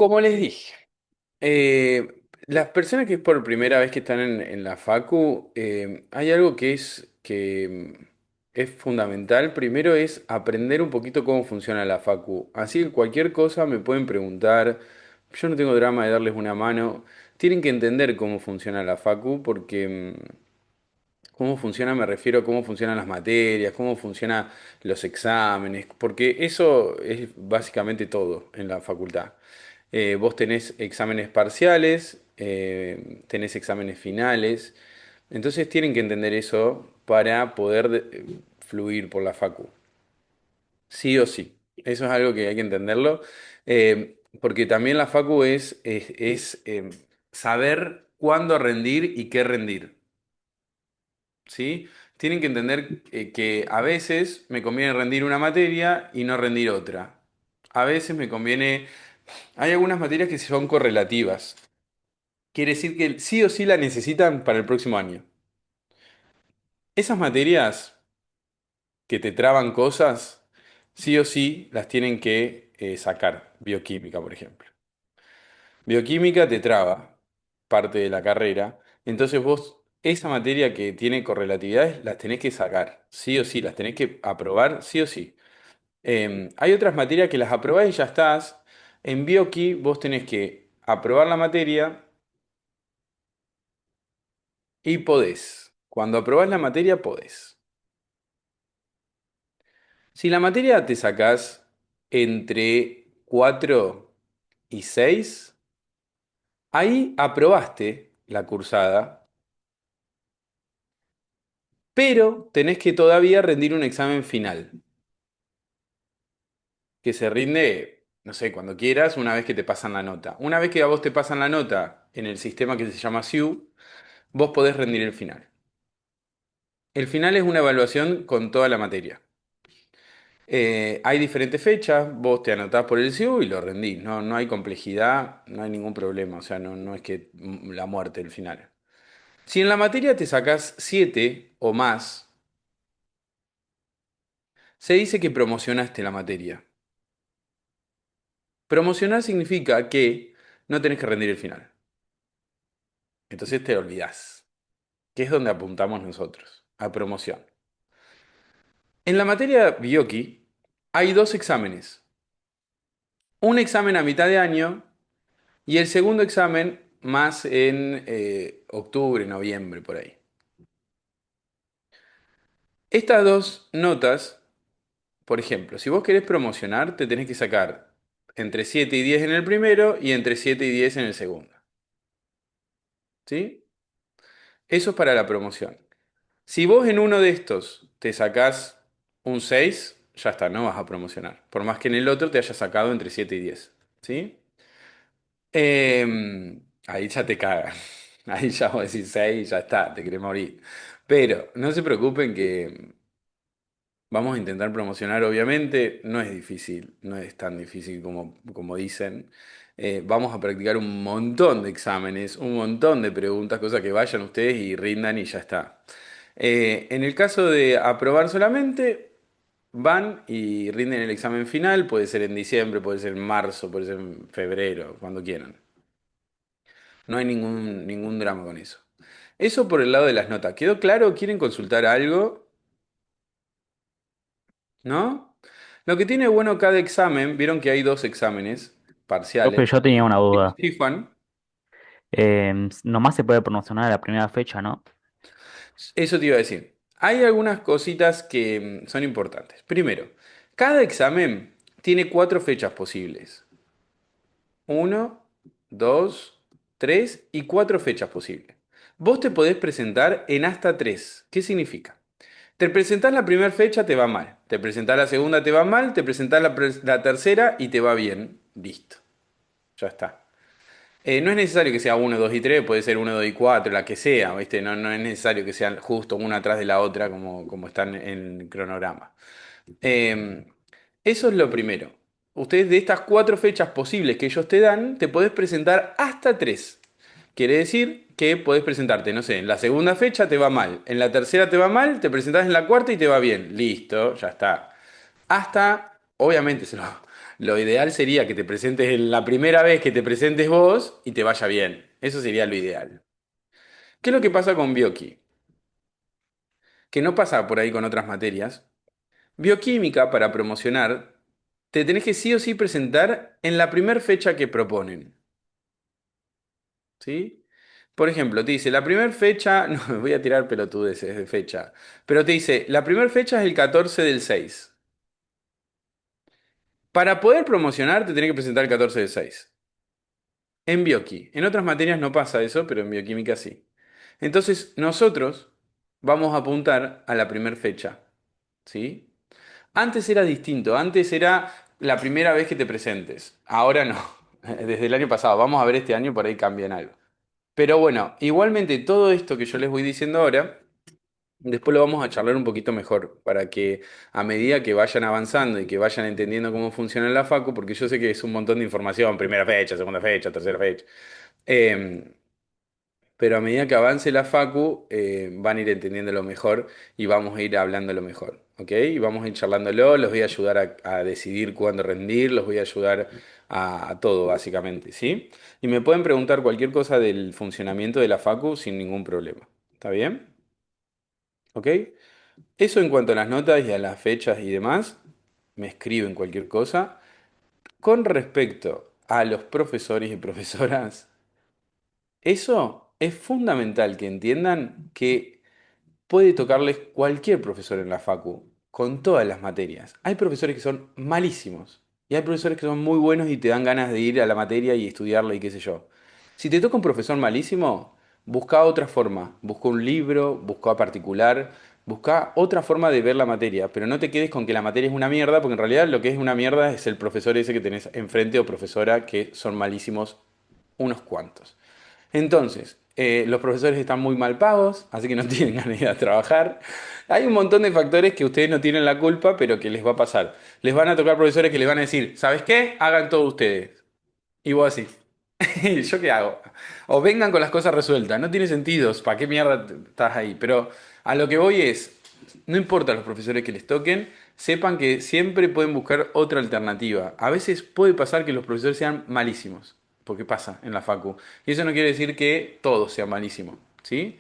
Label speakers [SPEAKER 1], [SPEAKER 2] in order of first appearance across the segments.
[SPEAKER 1] Como les dije, las personas que es por primera vez que están en la Facu, hay algo que es fundamental. Primero es aprender un poquito cómo funciona la Facu. Así que cualquier cosa me pueden preguntar. Yo no tengo drama de darles una mano. Tienen que entender cómo funciona la Facu porque cómo funciona, me refiero a cómo funcionan las materias, cómo funcionan los exámenes, porque eso es básicamente todo en la facultad. Vos tenés exámenes parciales, tenés exámenes finales, entonces tienen que entender eso para poder fluir por la facu. Sí o sí, eso es algo que hay que entenderlo, porque también la facu es saber cuándo rendir y qué rendir. ¿Sí? Tienen que entender que a veces me conviene rendir una materia y no rendir otra. A veces me conviene... Hay algunas materias que son correlativas. Quiere decir que sí o sí la necesitan para el próximo año. Esas materias que te traban cosas, sí o sí las tienen que sacar. Bioquímica, por ejemplo. Bioquímica te traba parte de la carrera. Entonces vos, esa materia que tiene correlatividades, las tenés que sacar, sí o sí, las tenés que aprobar, sí o sí. Hay otras materias que las aprobás y ya estás. En Bioqui vos tenés que aprobar la materia y podés. Cuando aprobás la materia, podés. Si la materia te sacás entre 4 y 6, ahí aprobaste la cursada, pero tenés que todavía rendir un examen final, que se rinde, no sé, cuando quieras, una vez que te pasan la nota. Una vez que a vos te pasan la nota en el sistema que se llama SIU, vos podés rendir el final. El final es una evaluación con toda la materia. Hay diferentes fechas, vos te anotás por el SIU y lo rendís. No, no hay complejidad, no hay ningún problema. O sea, no, no es que la muerte el final. Si en la materia te sacás 7 o más, se dice que promocionaste la materia. Promocionar significa que no tenés que rendir el final. Entonces te olvidás, que es donde apuntamos nosotros, a promoción. En la materia Bioki hay dos exámenes. Un examen a mitad de año y el segundo examen más en octubre, noviembre, por ahí. Estas dos notas, por ejemplo, si vos querés promocionar, te tenés que sacar entre 7 y 10 en el primero y entre 7 y 10 en el segundo. ¿Sí? Eso es para la promoción. Si vos en uno de estos te sacás un 6, ya está, no vas a promocionar. Por más que en el otro te haya sacado entre 7 y 10. ¿Sí? Ahí ya te cagan. Ahí ya vos decís 6 y ya está, te querés morir. Pero no se preocupen que vamos a intentar promocionar, obviamente. No es difícil, no es tan difícil como dicen. Vamos a practicar un montón de exámenes, un montón de preguntas, cosas que vayan ustedes y rindan y ya está. En el caso de aprobar solamente, van y rinden el examen final. Puede ser en diciembre, puede ser en marzo, puede ser en febrero, cuando quieran. No hay ningún drama con eso. Eso por el lado de las notas. ¿Quedó claro? ¿Quieren consultar algo? ¿No? Lo que tiene bueno cada examen, vieron que hay dos exámenes
[SPEAKER 2] Profe,
[SPEAKER 1] parciales.
[SPEAKER 2] yo tenía una duda.
[SPEAKER 1] Sí, Juan.
[SPEAKER 2] Nomás se puede promocionar a la primera fecha, ¿no?
[SPEAKER 1] Eso te iba a decir. Hay algunas cositas que son importantes. Primero, cada examen tiene cuatro fechas posibles. Uno, dos, tres y cuatro fechas posibles. Vos te podés presentar en hasta tres. ¿Qué significa? Te presentás la primera fecha, te va mal. Te presentás la segunda, te va mal. Te presentás la tercera y te va bien. Listo. Ya está. No es necesario que sea uno, 2 y 3, puede ser uno, 2 y 4, la que sea, ¿viste? No, no es necesario que sean justo una atrás de la otra como están en el cronograma. Eh, Eso es lo primero. Ustedes de estas cuatro fechas posibles que ellos te dan, te podés presentar hasta tres. Quiere decir que podés presentarte, no sé, en la segunda fecha te va mal, en la tercera te va mal, te presentás en la cuarta y te va bien. Listo, ya está. Hasta, obviamente, Lo ideal sería que te presentes la primera vez que te presentes vos y te vaya bien. Eso sería lo ideal. ¿Qué es lo que pasa con Bioqui? Que no pasa por ahí con otras materias. Bioquímica, para promocionar, te tenés que sí o sí presentar en la primera fecha que proponen. ¿Sí? Por ejemplo, te dice, la primera fecha, no, me voy a tirar pelotudeces de fecha, pero te dice, la primera fecha es el 14 del 6. Para poder promocionar, te tenés que presentar el 14 del 6. En Bioqui. En otras materias no pasa eso, pero en bioquímica sí. Entonces, nosotros vamos a apuntar a la primera fecha. ¿Sí? Antes era distinto, antes era la primera vez que te presentes. Ahora no. Desde el año pasado. Vamos a ver este año por ahí cambian algo. Pero bueno, igualmente todo esto que yo les voy diciendo ahora, después lo vamos a charlar un poquito mejor, para que a medida que vayan avanzando y que vayan entendiendo cómo funciona la facu, porque yo sé que es un montón de información, primera fecha, segunda fecha, tercera fecha. Eh, pero a medida que avance la facu, van a ir entendiéndolo mejor y vamos a ir hablándolo mejor, ¿ok? Y vamos a ir charlándolo, los voy a ayudar a decidir cuándo rendir, los voy a ayudar a todo, básicamente, ¿sí? Y me pueden preguntar cualquier cosa del funcionamiento de la facu sin ningún problema, ¿está bien? ¿Ok? Eso en cuanto a las notas y a las fechas y demás, me escriben cualquier cosa. Con respecto a los profesores y profesoras, eso es fundamental que entiendan que puede tocarles cualquier profesor en la facu, con todas las materias. Hay profesores que son malísimos y hay profesores que son muy buenos y te dan ganas de ir a la materia y estudiarla y qué sé yo. Si te toca un profesor malísimo, busca otra forma. Busca un libro, busca particular, busca otra forma de ver la materia, pero no te quedes con que la materia es una mierda, porque en realidad lo que es una mierda es el profesor ese que tenés enfrente o profesora que son malísimos unos cuantos. Entonces, los profesores están muy mal pagos, así que no tienen ganas de ir a trabajar. Hay un montón de factores que ustedes no tienen la culpa, pero que les va a pasar. Les van a tocar profesores que les van a decir, ¿sabes qué? Hagan todo ustedes. Y vos así. ¿Yo qué hago? O vengan con las cosas resueltas. No tiene sentido. ¿Para qué mierda estás ahí? Pero a lo que voy es, no importa los profesores que les toquen, sepan que siempre pueden buscar otra alternativa. A veces puede pasar que los profesores sean malísimos, porque pasa en la facu. Y eso no quiere decir que todo sea malísimo, ¿sí?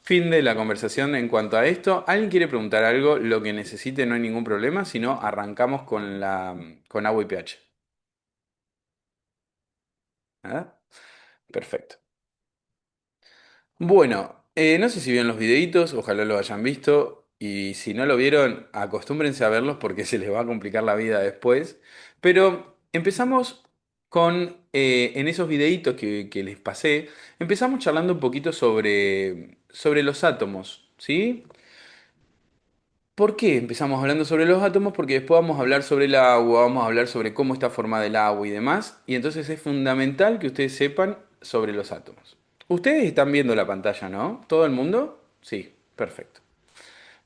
[SPEAKER 1] Fin de la conversación en cuanto a esto. ¿Alguien quiere preguntar algo? Lo que necesite, no hay ningún problema, si no, arrancamos con agua y pH. ¿Nada? Perfecto. Bueno, no sé si vieron los videitos, ojalá lo hayan visto, y si no lo vieron, acostúmbrense a verlos porque se les va a complicar la vida después. Pero empezamos con, en esos videitos que les pasé, empezamos charlando un poquito sobre los átomos, ¿sí? ¿Por qué empezamos hablando sobre los átomos? Porque después vamos a hablar sobre el agua, vamos a hablar sobre cómo está formada el agua y demás. Y entonces es fundamental que ustedes sepan sobre los átomos. Ustedes están viendo la pantalla, ¿no? ¿Todo el mundo? Sí, perfecto.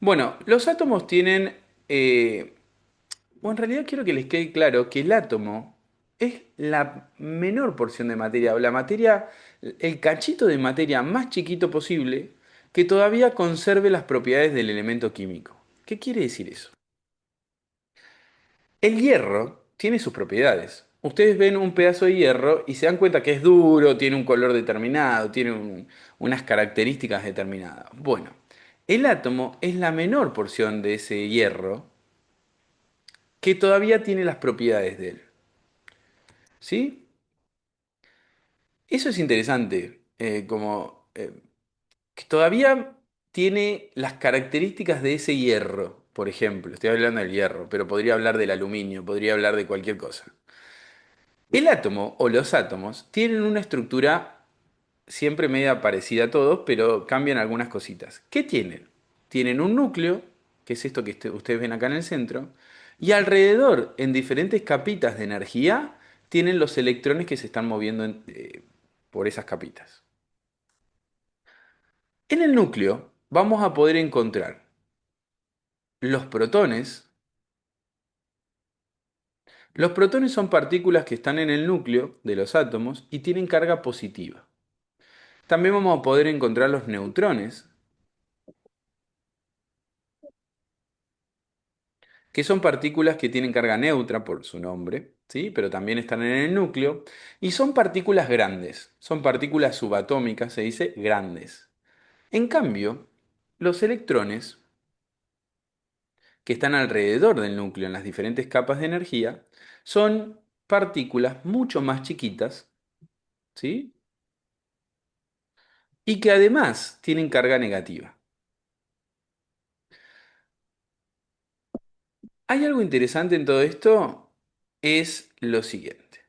[SPEAKER 1] Bueno, los átomos tienen... bueno, en realidad quiero que les quede claro que el átomo es la menor porción de materia, o la materia, el cachito de materia más chiquito posible que todavía conserve las propiedades del elemento químico. ¿Qué quiere decir eso? El hierro tiene sus propiedades. Ustedes ven un pedazo de hierro y se dan cuenta que es duro, tiene un color determinado, tiene unas características determinadas. Bueno, el átomo es la menor porción de ese hierro que todavía tiene las propiedades de él. ¿Sí? Eso es interesante, que todavía tiene las características de ese hierro, por ejemplo. Estoy hablando del hierro, pero podría hablar del aluminio, podría hablar de cualquier cosa. El átomo o los átomos tienen una estructura siempre media parecida a todos, pero cambian algunas cositas. ¿Qué tienen? Tienen un núcleo, que es esto que ustedes ven acá en el centro, y alrededor, en diferentes capitas de energía, tienen los electrones que se están moviendo por esas capitas. En el núcleo vamos a poder encontrar los protones. Los protones son partículas que están en el núcleo de los átomos y tienen carga positiva. También vamos a poder encontrar los neutrones, que son partículas que tienen carga neutra por su nombre, ¿sí? Pero también están en el núcleo, y son partículas grandes, son partículas subatómicas, se dice grandes. En cambio, los electrones, que están alrededor del núcleo en las diferentes capas de energía, son partículas mucho más chiquitas, ¿sí? Y que además tienen carga negativa. Hay algo interesante en todo esto, es lo siguiente.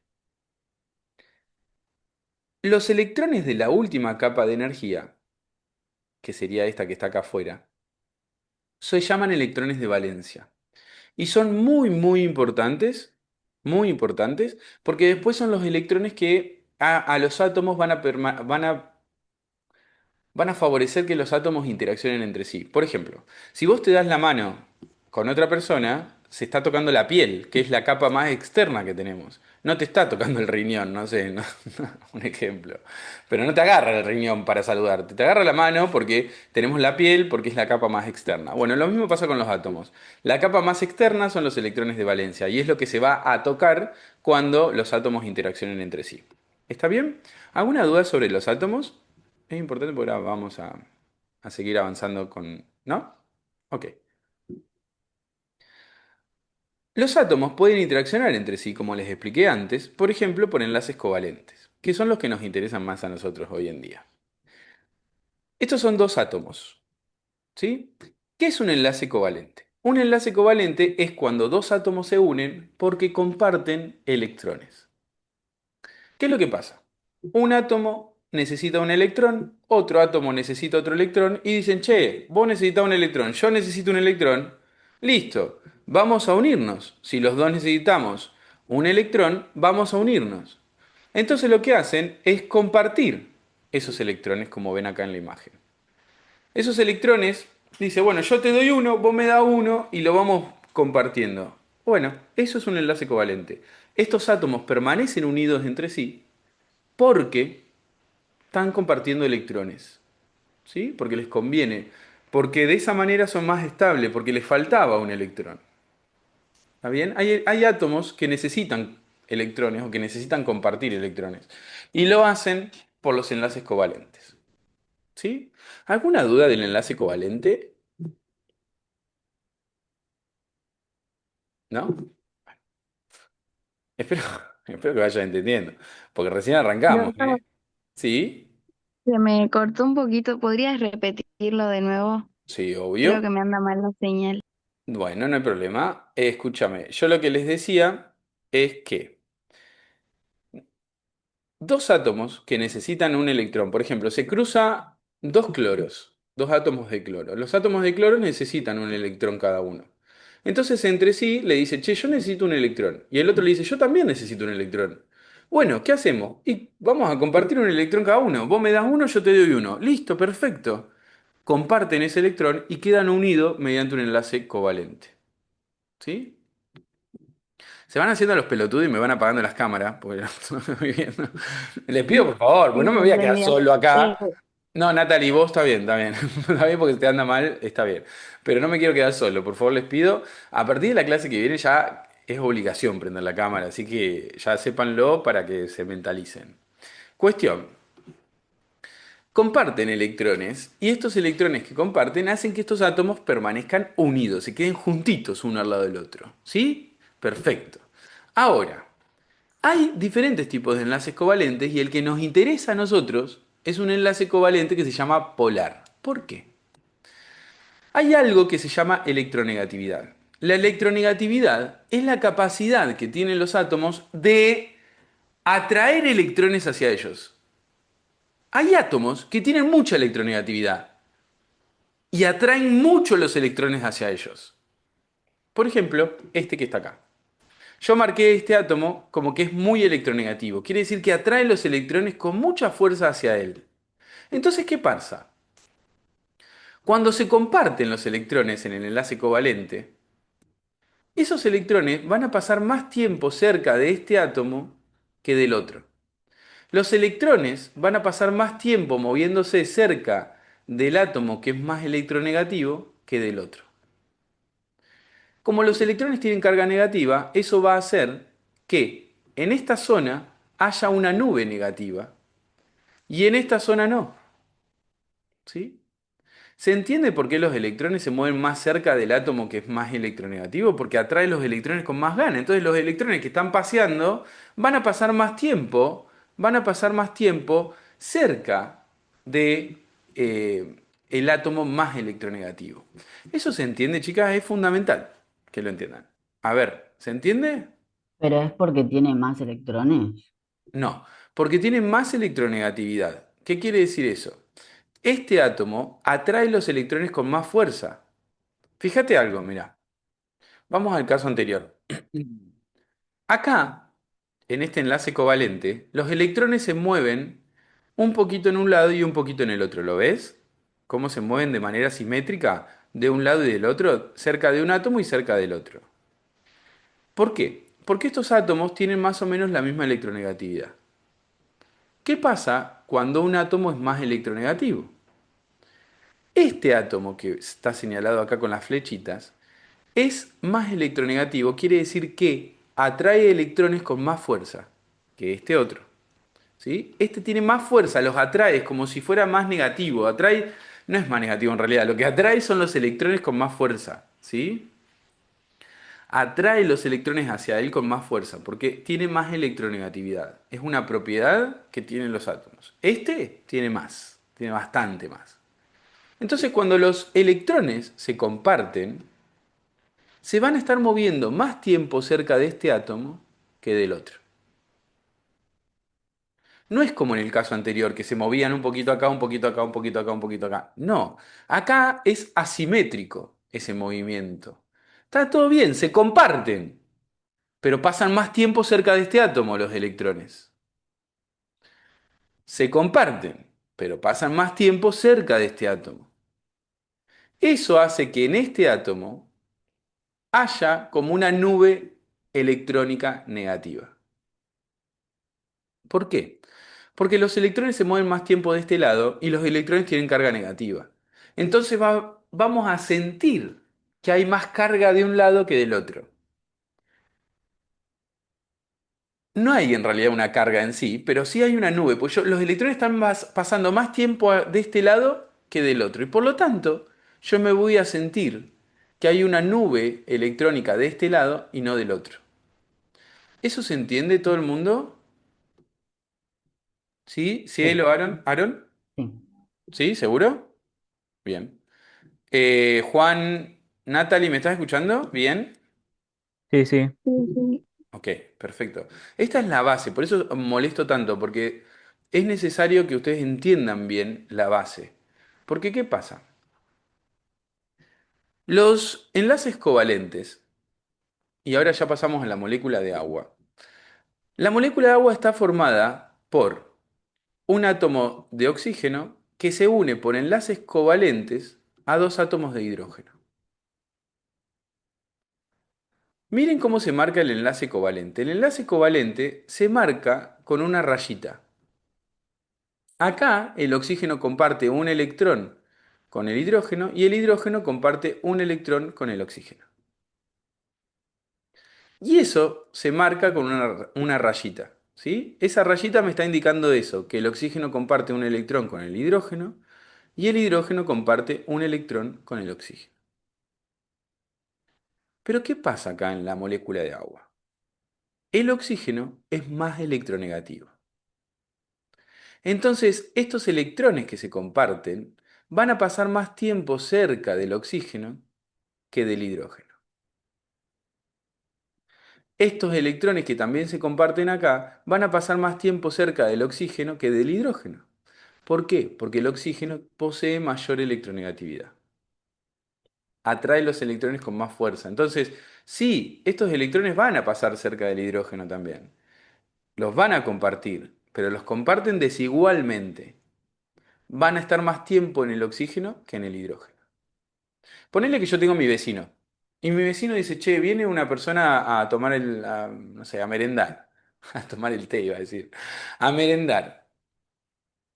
[SPEAKER 1] Los electrones de la última capa de energía, que sería esta que está acá afuera, se llaman electrones de valencia. Y son muy importantes, porque después son los electrones que a los átomos van a favorecer que los átomos interaccionen entre sí. Por ejemplo, si vos te das la mano con otra persona, se está tocando la piel, que es la capa más externa que tenemos. No te está tocando el riñón, no sé, un ejemplo. Pero no te agarra el riñón para saludarte, te agarra la mano porque tenemos la piel, porque es la capa más externa. Bueno, lo mismo pasa con los átomos. La capa más externa son los electrones de valencia y es lo que se va a tocar cuando los átomos interaccionen entre sí. ¿Está bien? ¿Alguna duda sobre los átomos? Es importante porque ahora vamos a seguir avanzando con... ¿No? Ok. Los átomos pueden interaccionar entre sí, como les expliqué antes, por ejemplo, por enlaces covalentes, que son los que nos interesan más a nosotros hoy en día. Estos son dos átomos, ¿sí? ¿Qué es un enlace covalente? Un enlace covalente es cuando dos átomos se unen porque comparten electrones. ¿Qué es lo que pasa? Un átomo necesita un electrón, otro átomo necesita otro electrón y dicen, che, vos necesitas un electrón, yo necesito un electrón. Listo, vamos a unirnos. Si los dos necesitamos un electrón, vamos a unirnos. Entonces lo que hacen es compartir esos electrones como ven acá en la imagen. Esos electrones, dice, bueno, yo te doy uno, vos me das uno y lo vamos compartiendo. Bueno, eso es un enlace covalente. Estos átomos permanecen unidos entre sí porque están compartiendo electrones, ¿sí? Porque les conviene, porque de esa manera son más estables, porque les faltaba un electrón. ¿Está bien? Hay átomos que necesitan electrones o que necesitan compartir electrones y lo hacen por los enlaces covalentes, ¿sí? ¿Alguna duda del enlace covalente? ¿No? Espero, espero que vayan entendiendo, porque recién arrancamos,
[SPEAKER 3] Doctor,
[SPEAKER 1] ¿eh? ¿Sí?
[SPEAKER 3] se me cortó un poquito. ¿Podrías repetirlo de nuevo?
[SPEAKER 1] Sí,
[SPEAKER 3] Creo
[SPEAKER 1] obvio.
[SPEAKER 3] que me anda mal la señal.
[SPEAKER 1] Bueno, no hay problema. Escúchame, yo lo que les decía es que dos átomos que necesitan un electrón, por ejemplo, se cruza dos cloros, dos átomos de cloro. Los átomos de cloro necesitan un electrón cada uno. Entonces entre sí le dice, che, yo necesito un electrón. Y el otro le dice, yo también necesito un electrón. Bueno, ¿qué hacemos? Y vamos a compartir un electrón cada uno. Vos me das uno, yo te doy uno. Listo, perfecto. Comparten ese electrón y quedan unidos mediante un enlace covalente. ¿Sí? Se van haciendo los pelotudos y me van apagando las cámaras, porque no estoy viendo. Les pido por favor,
[SPEAKER 3] Sí,
[SPEAKER 1] pues no me
[SPEAKER 3] se
[SPEAKER 1] voy a quedar
[SPEAKER 3] entendió.
[SPEAKER 1] solo
[SPEAKER 3] Eh,
[SPEAKER 1] acá. No, Natalie, vos está bien, está bien. Está bien porque te anda mal, está bien. Pero no me quiero quedar solo, por favor les pido. A partir de la clase que viene ya es obligación prender la cámara, así que ya sépanlo para que se mentalicen. Cuestión. Comparten electrones y estos electrones que comparten hacen que estos átomos permanezcan unidos, se queden juntitos uno al lado del otro. ¿Sí? Perfecto. Ahora, hay diferentes tipos de enlaces covalentes y el que nos interesa a nosotros es un enlace covalente que se llama polar. ¿Por qué? Hay algo que se llama electronegatividad. La electronegatividad es la capacidad que tienen los átomos de atraer electrones hacia ellos. Hay átomos que tienen mucha electronegatividad y atraen mucho los electrones hacia ellos. Por ejemplo, este que está acá. Yo marqué este átomo como que es muy electronegativo. Quiere decir que atrae los electrones con mucha fuerza hacia él. Entonces, ¿qué pasa? Cuando se comparten los electrones en el enlace covalente, esos electrones van a pasar más tiempo cerca de este átomo que del otro. Los electrones van a pasar más tiempo moviéndose cerca del átomo que es más electronegativo que del otro. Como los electrones tienen carga negativa, eso va a hacer que en esta zona haya una nube negativa y en esta zona no. ¿Sí? ¿Se entiende por qué los electrones se mueven más cerca del átomo que es más electronegativo? Porque atrae los electrones con más ganas. Entonces los electrones que están paseando van a pasar más tiempo, van a pasar más tiempo cerca de el átomo más electronegativo. ¿Eso se entiende, chicas? Es fundamental que lo entiendan. A ver, ¿se entiende?
[SPEAKER 4] Pero es porque tiene más electrones.
[SPEAKER 1] No, porque tiene más electronegatividad. ¿Qué quiere decir eso? Este átomo atrae los electrones con más fuerza. Fíjate algo, mira. Vamos al caso anterior. Acá, en este enlace covalente, los electrones se mueven un poquito en un lado y un poquito en el otro. ¿Lo ves? Cómo se mueven de manera simétrica de un lado y del otro, cerca de un átomo y cerca del otro. ¿Por qué? Porque estos átomos tienen más o menos la misma electronegatividad. ¿Qué pasa cuando un átomo es más electronegativo? Este átomo que está señalado acá con las flechitas es más electronegativo, quiere decir que atrae electrones con más fuerza que este otro. ¿Sí? Este tiene más fuerza, los atrae, es como si fuera más negativo. Atrae, no es más negativo en realidad, lo que atrae son los electrones con más fuerza. ¿Sí? Atrae los electrones hacia él con más fuerza, porque tiene más electronegatividad. Es una propiedad que tienen los átomos. Este tiene más, tiene bastante más. Entonces, cuando los electrones se comparten, se van a estar moviendo más tiempo cerca de este átomo que del otro. No es como en el caso anterior, que se movían un poquito acá, un poquito acá, un poquito acá, un poquito acá. No, acá es asimétrico ese movimiento. Está todo bien, se comparten, pero pasan más tiempo cerca de este átomo los electrones. Se comparten, pero pasan más tiempo cerca de este átomo. Eso hace que en este átomo haya como una nube electrónica negativa. ¿Por qué? Porque los electrones se mueven más tiempo de este lado y los electrones tienen carga negativa. Entonces vamos a sentir que hay más carga de un lado que del otro. No hay en realidad una carga en sí, pero sí hay una nube, pues los electrones están pasando más tiempo de este lado que del otro. Y por lo tanto, yo me voy a sentir que hay una nube electrónica de este lado y no del otro. ¿Eso se entiende todo el mundo? ¿Sí?
[SPEAKER 4] Sí,
[SPEAKER 1] ¿Cielo, Aaron? ¿Aaron?
[SPEAKER 4] sí.
[SPEAKER 1] ¿Sí? ¿Seguro? Bien. Juan, Natalie, ¿me estás escuchando? Bien.
[SPEAKER 2] Sí, sí.
[SPEAKER 3] Sí, sí.
[SPEAKER 1] Ok, perfecto. Esta es la base, por eso molesto tanto, porque es necesario que ustedes entiendan bien la base. Porque, ¿qué pasa? Los enlaces covalentes, y ahora ya pasamos a la molécula de agua. La molécula de agua está formada por un átomo de oxígeno que se une por enlaces covalentes a dos átomos de hidrógeno. Miren cómo se marca el enlace covalente. El enlace covalente se marca con una rayita. Acá el oxígeno comparte un electrón con el hidrógeno y el hidrógeno comparte un electrón con el oxígeno. Y eso se marca con una rayita. ¿Sí? Esa rayita me está indicando eso, que el oxígeno comparte un electrón con el hidrógeno y el hidrógeno comparte un electrón con el oxígeno. Pero ¿qué pasa acá en la molécula de agua? El oxígeno es más electronegativo. Entonces, estos electrones que se comparten van a pasar más tiempo cerca del oxígeno que del hidrógeno. Estos electrones que también se comparten acá van a pasar más tiempo cerca del oxígeno que del hidrógeno. ¿Por qué? Porque el oxígeno posee mayor electronegatividad. Atrae los electrones con más fuerza. Entonces, sí, estos electrones van a pasar cerca del hidrógeno también. Los van a compartir, pero los comparten desigualmente. Van a estar más tiempo en el oxígeno que en el hidrógeno. Ponele que yo tengo mi vecino. Y mi vecino dice, che, viene una persona a tomar no sé, a merendar. A tomar el té, iba a decir. A merendar.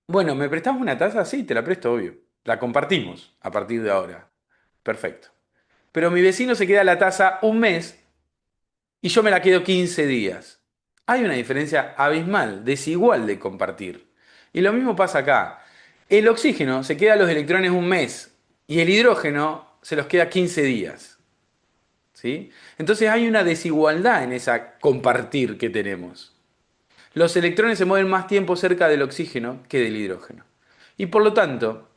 [SPEAKER 1] Bueno, ¿me prestás una taza? Sí, te la presto, obvio. La compartimos a partir de ahora. Perfecto. pero mi vecino se queda la taza un mes y yo me la quedo 15 días. Hay una diferencia abismal, desigual de compartir. Y lo mismo pasa acá. El oxígeno se queda los electrones un mes y el hidrógeno se los queda 15 días. ¿Sí? Entonces hay una desigualdad en esa compartir que tenemos. Los electrones se mueven más tiempo cerca del oxígeno que del hidrógeno. Y por lo tanto,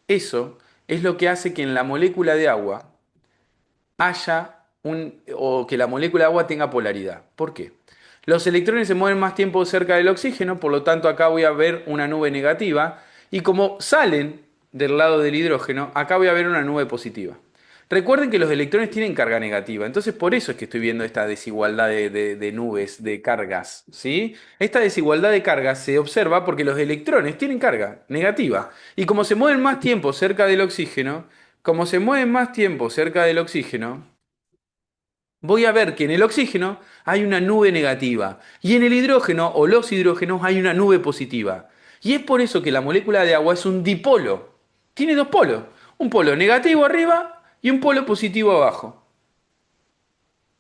[SPEAKER 1] eso es lo que hace que en la molécula de agua o que la molécula de agua tenga polaridad. ¿Por qué? Los electrones se mueven más tiempo cerca del oxígeno, por lo tanto acá voy a ver una nube negativa, y como salen del lado del hidrógeno, acá voy a ver una nube positiva. Recuerden que los electrones tienen carga negativa, entonces por eso es que estoy viendo esta desigualdad de nubes, de cargas, ¿sí? Esta desigualdad de cargas se observa porque los electrones tienen carga negativa, y como se mueven más tiempo cerca del oxígeno, como se mueven más tiempo cerca del oxígeno, voy a ver que en el oxígeno hay una nube negativa y en el hidrógeno o los hidrógenos hay una nube positiva. Y es por eso que la molécula de agua es un dipolo. Tiene dos polos, un polo negativo arriba y un polo positivo abajo.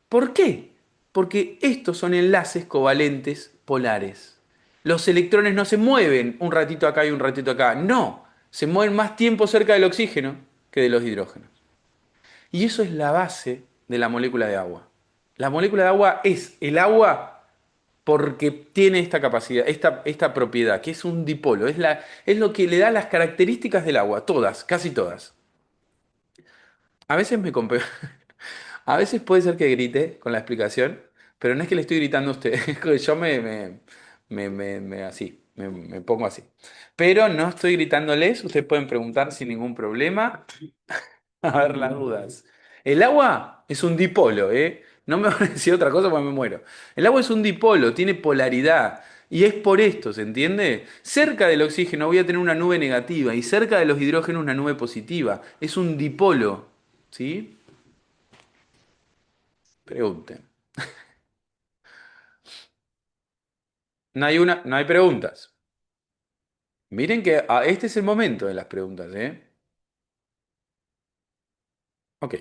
[SPEAKER 1] ¿Por qué? Porque estos son enlaces covalentes polares. Los electrones no se mueven un ratito acá y un ratito acá, no, se mueven más tiempo cerca del oxígeno que de los hidrógenos. Y eso es la base de la molécula de agua. La molécula de agua es el agua porque tiene esta capacidad, esta propiedad, que es un dipolo. Es lo que le da las características del agua, todas, casi todas. A veces me comp- A veces puede ser que grite con la explicación, pero no es que le estoy gritando a usted, es que yo me pongo así. Pero no estoy gritándoles, ustedes pueden preguntar sin ningún problema. A ver las dudas. El agua es un dipolo, ¿eh? No me van a decir otra cosa porque me muero. El agua es un dipolo, tiene polaridad. Y es por esto, ¿se entiende? Cerca del oxígeno voy a tener una nube negativa y cerca de los hidrógenos una nube positiva. Es un dipolo, ¿sí? Pregunten. No hay preguntas. Miren que este es el momento de las preguntas, ¿eh? Ok.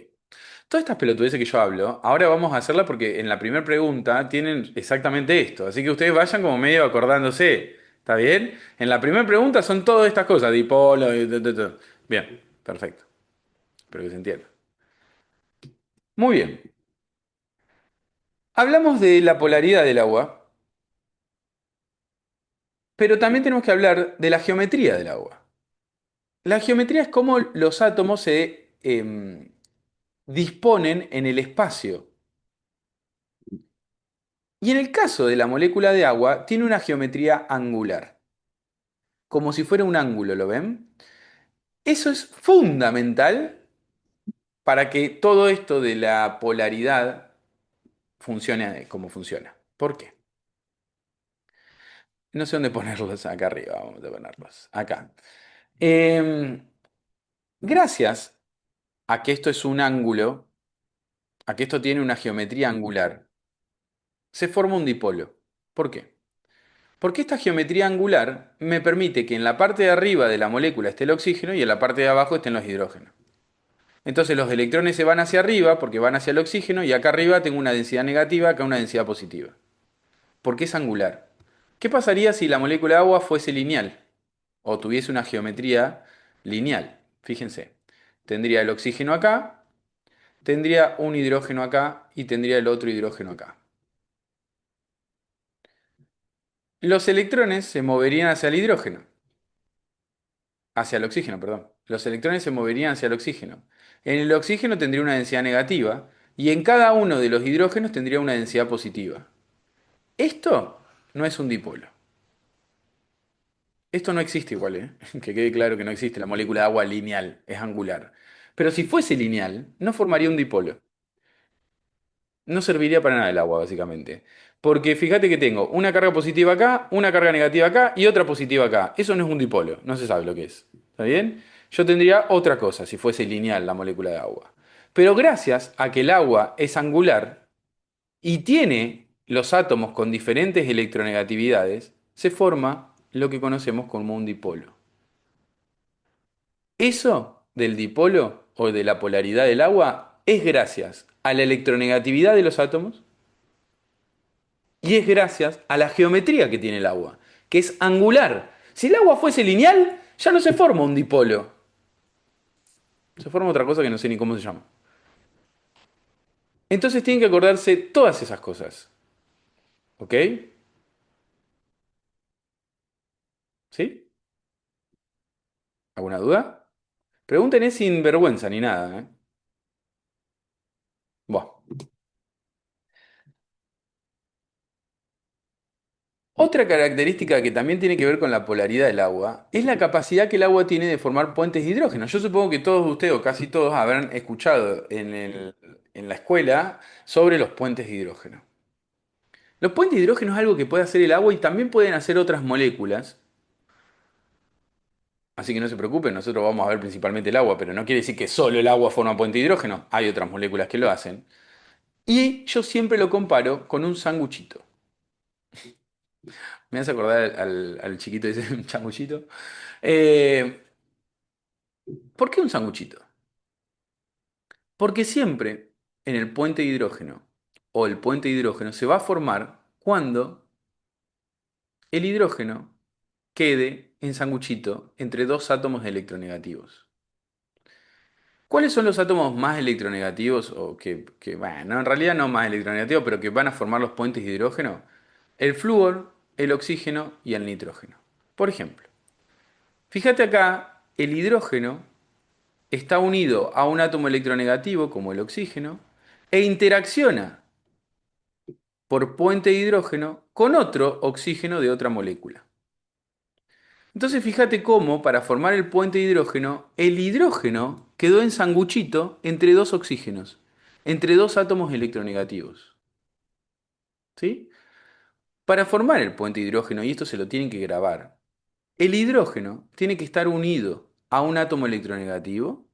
[SPEAKER 1] Todas estas pelotudeces que yo hablo, ahora vamos a hacerlas porque en la primera pregunta tienen exactamente esto. Así que ustedes vayan como medio acordándose. ¿Está bien? En la primera pregunta son todas estas cosas, dipolo y Bien, perfecto. Espero que se entienda. Muy bien. Hablamos de la polaridad del agua, pero también tenemos que hablar de la geometría del agua. La geometría es cómo los átomos se disponen en el espacio. Y en el caso de la molécula de agua, tiene una geometría angular, como si fuera un ángulo, ¿lo ven? Eso es fundamental para que todo esto de la polaridad funcione como funciona. ¿Por qué? No sé dónde ponerlos acá arriba, vamos a ponerlos acá. Em, Gracias a que esto es un ángulo, a que esto tiene una geometría angular, se forma un dipolo. ¿Por qué? Porque esta geometría angular me permite que en la parte de arriba de la molécula esté el oxígeno y en la parte de abajo estén los hidrógenos. Entonces los electrones se van hacia arriba porque van hacia el oxígeno y acá arriba tengo una densidad negativa, acá una densidad positiva. Porque es angular. ¿Qué pasaría si la molécula de agua fuese lineal o tuviese una geometría lineal? Fíjense, tendría el oxígeno acá, tendría un hidrógeno acá y tendría el otro hidrógeno acá. Los electrones se moverían hacia el hidrógeno, hacia el oxígeno, perdón. Los electrones se moverían hacia el oxígeno. En el oxígeno tendría una densidad negativa y en cada uno de los hidrógenos tendría una densidad positiva. Esto no es un dipolo. Esto no existe igual, ¿eh? Que quede claro que no existe la molécula de agua lineal, es angular. Pero si fuese lineal, no formaría un dipolo. No serviría para nada el agua, básicamente. Porque fíjate que tengo una carga positiva acá, una carga negativa acá y otra positiva acá. Eso no es un dipolo, no se sabe lo que es. ¿Está bien? Yo tendría otra cosa si fuese lineal la molécula de agua. Pero gracias a que el agua es angular y tiene los átomos con diferentes electronegatividades, se forma lo que conocemos como un dipolo. Eso del dipolo o de la polaridad del agua es gracias a la electronegatividad de los átomos y es gracias a la geometría que tiene el agua, que es angular. Si el agua fuese lineal, ya no se forma un dipolo. Se forma otra cosa que no sé ni cómo se llama. Entonces tienen que acordarse todas esas cosas. ¿Ok? ¿Sí? ¿Alguna duda? Pregúntenme sin vergüenza ni nada, ¿eh? Buah. Otra característica que también tiene que ver con la polaridad del agua es la capacidad que el agua tiene de formar puentes de hidrógeno. Yo supongo que todos ustedes, o casi todos, habrán escuchado en la escuela sobre los puentes de hidrógeno. Los puentes de hidrógeno es algo que puede hacer el agua y también pueden hacer otras moléculas. Así que no se preocupen, nosotros vamos a ver principalmente el agua, pero no quiere decir que solo el agua forma puente de hidrógeno. Hay otras moléculas que lo hacen. Y yo siempre lo comparo con un sanguchito. Me hace acordar al chiquito ese, un sanguchito. Eh, ¿Por qué un sanguchito? Porque siempre en el puente de hidrógeno o el puente de hidrógeno se va a formar cuando el hidrógeno quede en sanguchito entre dos átomos electronegativos. ¿Cuáles son los átomos más electronegativos o bueno, en realidad no más electronegativos, pero que van a formar los puentes de hidrógeno? El flúor, el oxígeno y el nitrógeno. Por ejemplo, fíjate acá, el hidrógeno está unido a un átomo electronegativo, como el oxígeno, e interacciona por puente de hidrógeno con otro oxígeno de otra molécula. Entonces fíjate cómo, para formar el puente de hidrógeno, el hidrógeno quedó en sanguchito entre dos oxígenos, entre dos átomos electronegativos. ¿Sí? Para formar el puente de hidrógeno, y esto se lo tienen que grabar, el hidrógeno tiene que estar unido a un átomo electronegativo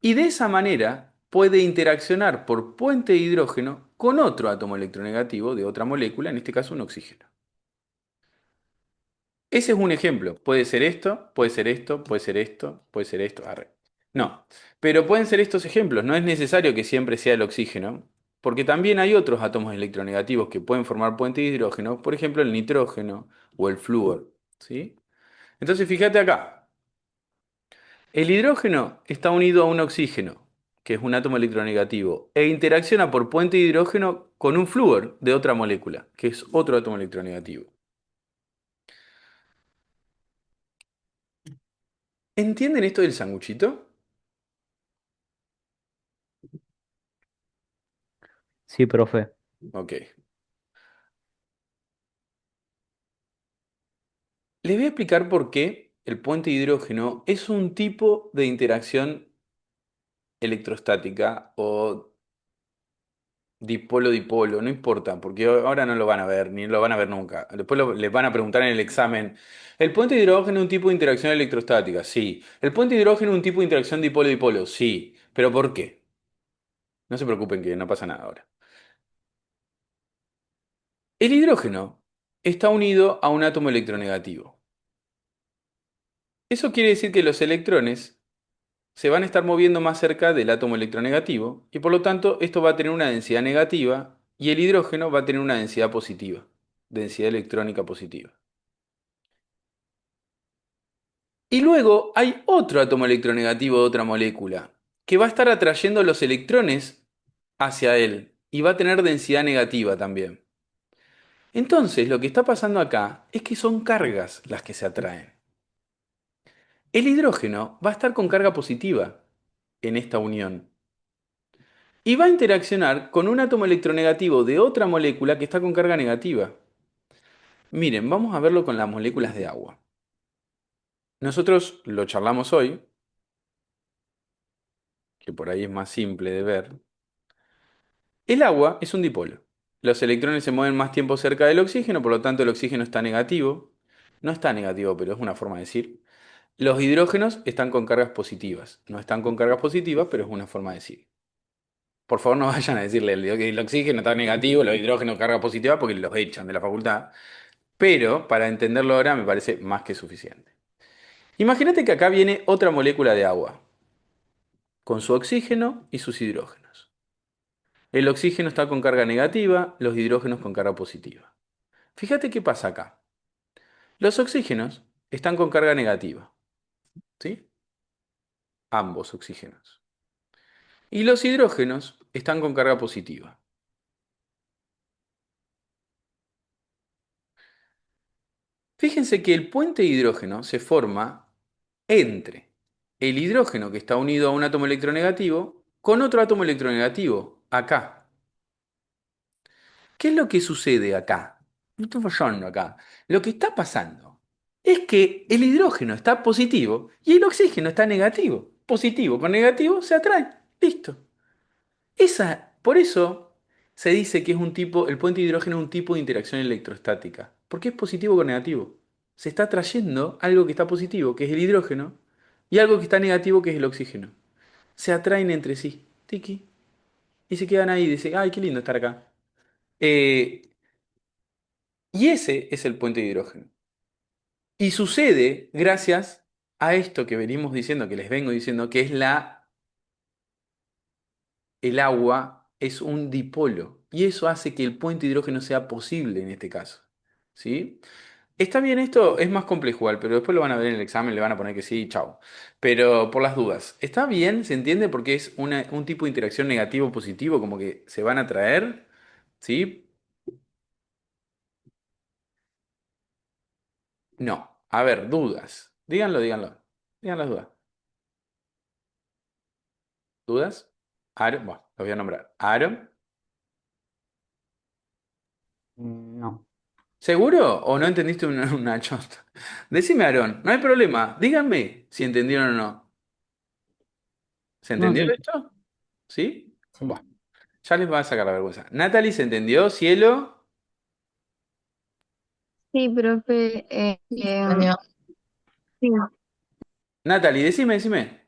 [SPEAKER 1] y de esa manera puede interaccionar por puente de hidrógeno con otro átomo electronegativo de otra molécula, en este caso un oxígeno. Ese es un ejemplo. Puede ser esto, puede ser esto, puede ser esto, puede ser esto. Arre. No, pero pueden ser estos ejemplos. No es necesario que siempre sea el oxígeno, porque también hay otros átomos electronegativos que pueden formar puente de hidrógeno, por ejemplo el nitrógeno o el flúor. ¿Sí? Entonces fíjate acá. El hidrógeno está unido a un oxígeno, que es un átomo electronegativo, e interacciona por puente de hidrógeno con un flúor de otra molécula, que es otro átomo electronegativo. ¿Entienden esto del sanguchito?
[SPEAKER 2] Sí, profe.
[SPEAKER 1] Ok. Les voy a explicar por qué el puente de hidrógeno es un tipo de interacción electrostática o dipolo-dipolo, no importa, porque ahora no lo van a ver, ni lo van a ver nunca. Después les van a preguntar en el examen, ¿el puente de hidrógeno es un tipo de interacción electrostática? Sí. ¿El puente de hidrógeno es un tipo de interacción dipolo-dipolo? Sí. ¿Pero por qué? No se preocupen que no pasa nada ahora. El hidrógeno está unido a un átomo electronegativo. Eso quiere decir que los electrones se van a estar moviendo más cerca del átomo electronegativo y por lo tanto esto va a tener una densidad negativa y el hidrógeno va a tener una densidad positiva, densidad electrónica positiva. Y luego hay otro átomo electronegativo de otra molécula que va a estar atrayendo los electrones hacia él y va a tener densidad negativa también. Entonces lo que está pasando acá es que son cargas las que se atraen. El hidrógeno va a estar con carga positiva en esta unión y va a interaccionar con un átomo electronegativo de otra molécula que está con carga negativa. Miren, vamos a verlo con las moléculas de agua. Nosotros lo charlamos hoy, que por ahí es más simple de ver. El agua es un dipolo. Los electrones se mueven más tiempo cerca del oxígeno, por lo tanto el oxígeno está negativo. No está negativo, pero es una forma de decir. Los hidrógenos están con cargas positivas. No están con cargas positivas, pero es una forma de decir. Por favor, no vayan a decirle el oxígeno está negativo, los hidrógenos carga positiva, porque los echan de la facultad. Pero para entenderlo ahora me parece más que suficiente. Imagínate que acá viene otra molécula de agua. con su oxígeno y sus hidrógenos. El oxígeno está con carga negativa, los hidrógenos con carga positiva. Fíjate qué pasa acá. Los oxígenos están con carga negativa, ¿sí? Ambos oxígenos. Y los hidrógenos están con carga positiva. Fíjense que el puente de hidrógeno se forma entre el hidrógeno que está unido a un átomo electronegativo con otro átomo electronegativo, acá. ¿Qué es lo que sucede acá? ¿Qué está pasando acá? Lo que está pasando es que el hidrógeno está positivo y el oxígeno está negativo. Positivo con negativo se atraen. Listo. Por eso se dice que es un tipo, el puente de hidrógeno es un tipo de interacción electrostática, porque es positivo con negativo. Se está atrayendo algo que está positivo, que es el hidrógeno, y algo que está negativo, que es el oxígeno. Se atraen entre sí, tiki, y se quedan ahí y dicen, ay, qué lindo estar acá. Eh, y ese es el puente de hidrógeno. Y sucede gracias a esto que venimos diciendo, que les vengo diciendo, que es el agua es un dipolo y eso hace que el puente de hidrógeno sea posible en este caso. ¿Sí? Está bien, esto es más complejo igual, pero después lo van a ver en el examen, le van a poner que sí, chao. Pero por las dudas, ¿está bien? ¿Se entiende? Porque es un tipo de interacción negativo-positivo, como que se van a traer. ¿Sí? No. A ver, dudas. Díganlo, díganlo. Digan las dudas. ¿Dudas? Aaron, bueno, lo voy a nombrar. Aaron.
[SPEAKER 4] No,
[SPEAKER 1] ¿Seguro o no entendiste una chota? Decime, Aarón, no hay problema. Díganme si entendieron o no. ¿Se
[SPEAKER 4] no,
[SPEAKER 1] entendió
[SPEAKER 4] sí,
[SPEAKER 1] esto? ¿Sí?
[SPEAKER 4] sí,
[SPEAKER 1] Bueno, ya les va a sacar la vergüenza. Natalie, ¿se entendió? ¿Cielo?
[SPEAKER 3] Sí, profe. Sí.
[SPEAKER 1] Natalie, decime, decime.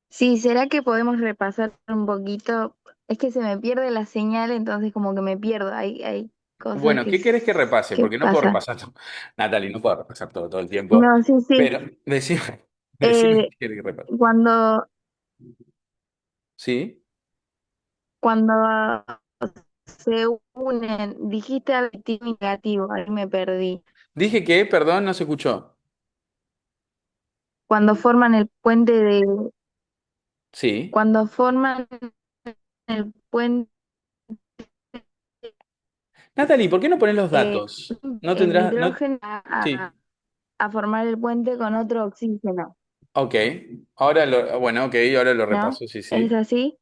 [SPEAKER 3] Sí, ¿será que podemos repasar un poquito? Es que se me pierde la señal, entonces como que me pierdo. Hay cosas
[SPEAKER 1] Bueno, ¿qué querés que repase?
[SPEAKER 3] que
[SPEAKER 1] Porque no puedo
[SPEAKER 3] pasan.
[SPEAKER 1] repasar todo. Natalie, no puedo repasar todo el tiempo.
[SPEAKER 3] No, sí, sí.
[SPEAKER 1] Pero decime, decime
[SPEAKER 3] Eh,
[SPEAKER 1] qué querés que repase.
[SPEAKER 3] cuando,
[SPEAKER 1] ¿Sí?
[SPEAKER 3] cuando se unen, dijiste positivo y negativo, ahí me perdí.
[SPEAKER 1] Dije que, perdón, no se escuchó.
[SPEAKER 3] Cuando forman el puente
[SPEAKER 1] Sí.
[SPEAKER 3] cuando forman el puente,
[SPEAKER 1] Natalie, ¿por qué no pones los
[SPEAKER 3] eh,
[SPEAKER 1] datos? No
[SPEAKER 3] el
[SPEAKER 1] tendrás, no.
[SPEAKER 3] hidrógeno
[SPEAKER 1] Sí.
[SPEAKER 3] a formar el puente con otro oxígeno,
[SPEAKER 1] Ok. Bueno, ok, ahora lo
[SPEAKER 3] ¿no?
[SPEAKER 1] repaso, sí,
[SPEAKER 3] ¿Es
[SPEAKER 1] sí.
[SPEAKER 3] así?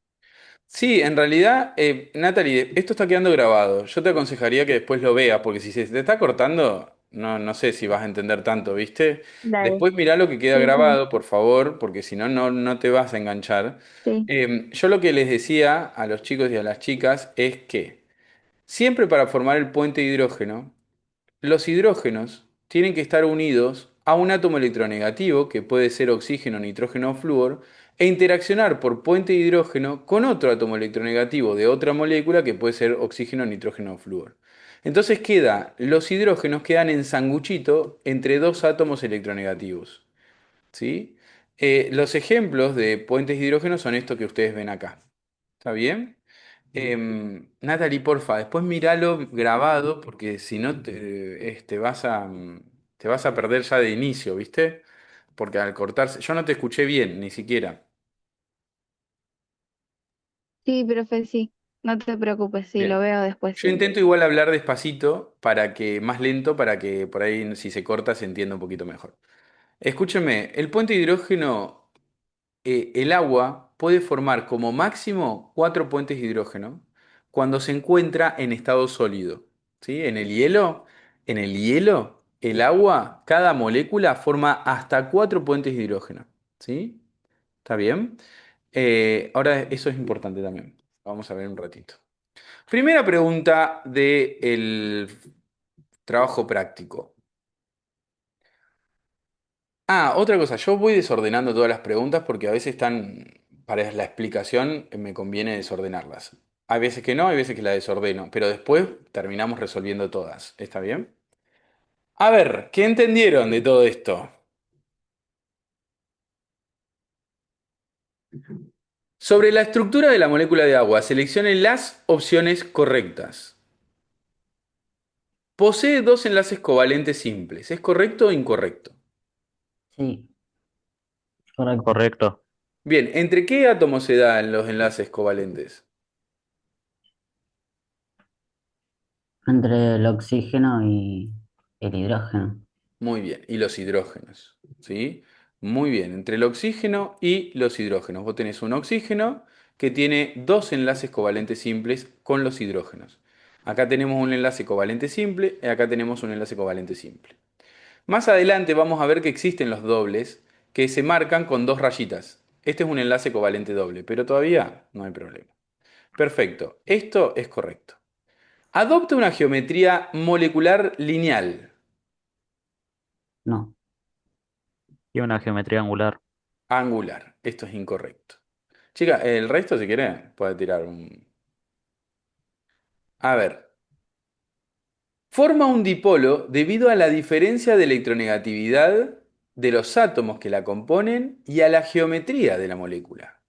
[SPEAKER 1] Sí, en realidad, Natalie, esto está quedando grabado. Yo te aconsejaría que después lo veas, porque si se te está cortando, no sé si vas a entender tanto, ¿viste?
[SPEAKER 3] Dale.
[SPEAKER 1] Después mirá lo que queda
[SPEAKER 3] Sí, sí,
[SPEAKER 1] grabado, por favor, porque si no, no te vas a enganchar.
[SPEAKER 3] sí.
[SPEAKER 1] Yo lo que les decía a los chicos y a las chicas es que siempre para formar el puente de hidrógeno, los hidrógenos tienen que estar unidos a un átomo electronegativo, que puede ser oxígeno, nitrógeno o flúor, e interaccionar por puente de hidrógeno con otro átomo electronegativo de otra molécula, que puede ser oxígeno, nitrógeno o flúor. Entonces los hidrógenos quedan en sanguchito entre dos átomos electronegativos. ¿Sí? Los ejemplos de puentes de hidrógeno son estos que ustedes ven acá. ¿Está bien? Natalie, porfa, después míralo grabado porque si no te vas a perder ya de inicio, ¿viste? Porque al cortarse, yo no te escuché bien, ni siquiera.
[SPEAKER 3] Sí, profe, sí. No te preocupes, sí, lo
[SPEAKER 1] Bien.
[SPEAKER 3] veo después,
[SPEAKER 1] Yo
[SPEAKER 3] sí.
[SPEAKER 1] intento igual hablar despacito más lento, para que por ahí si se corta se entienda un poquito mejor. Escúcheme, el puente de hidrógeno, el agua puede formar como máximo cuatro puentes de hidrógeno cuando se encuentra en estado sólido. ¿Sí? En el hielo, el agua, cada molécula forma hasta cuatro puentes de hidrógeno. ¿Sí? ¿Está bien? Ahora eso es importante también. Vamos a ver un ratito. Primera pregunta del trabajo práctico. Ah, otra cosa, yo voy desordenando todas las preguntas porque a veces para la explicación me conviene desordenarlas. Hay veces que no, hay veces que la desordeno, pero después terminamos resolviendo todas. ¿Está bien? A ver, ¿qué entendieron de todo esto? Sobre la estructura de la molécula de agua, seleccione las opciones correctas. Posee dos enlaces covalentes simples. ¿Es correcto o incorrecto?
[SPEAKER 4] Sí, correcto.
[SPEAKER 2] Correcto.
[SPEAKER 1] Bien, ¿entre qué átomos se dan los enlaces covalentes?
[SPEAKER 4] Entre el oxígeno y el hidrógeno.
[SPEAKER 1] Muy bien, y los hidrógenos, ¿sí? Muy bien, entre el oxígeno y los hidrógenos. Vos tenés un oxígeno que tiene dos enlaces covalentes simples con los hidrógenos. Acá tenemos un enlace covalente simple y acá tenemos un enlace covalente simple. Más adelante vamos a ver que existen los dobles que se marcan con dos rayitas. Este es un enlace covalente doble, pero todavía no hay problema. Perfecto, esto es correcto. Adopta una geometría molecular lineal.
[SPEAKER 4] No,
[SPEAKER 2] Y una geometría angular.
[SPEAKER 1] Angular. Esto es incorrecto. Chica, el resto, si quiere, puede tirar un... A ver. Forma un dipolo debido a la diferencia de electronegatividad de los átomos que la componen y a la geometría de la molécula.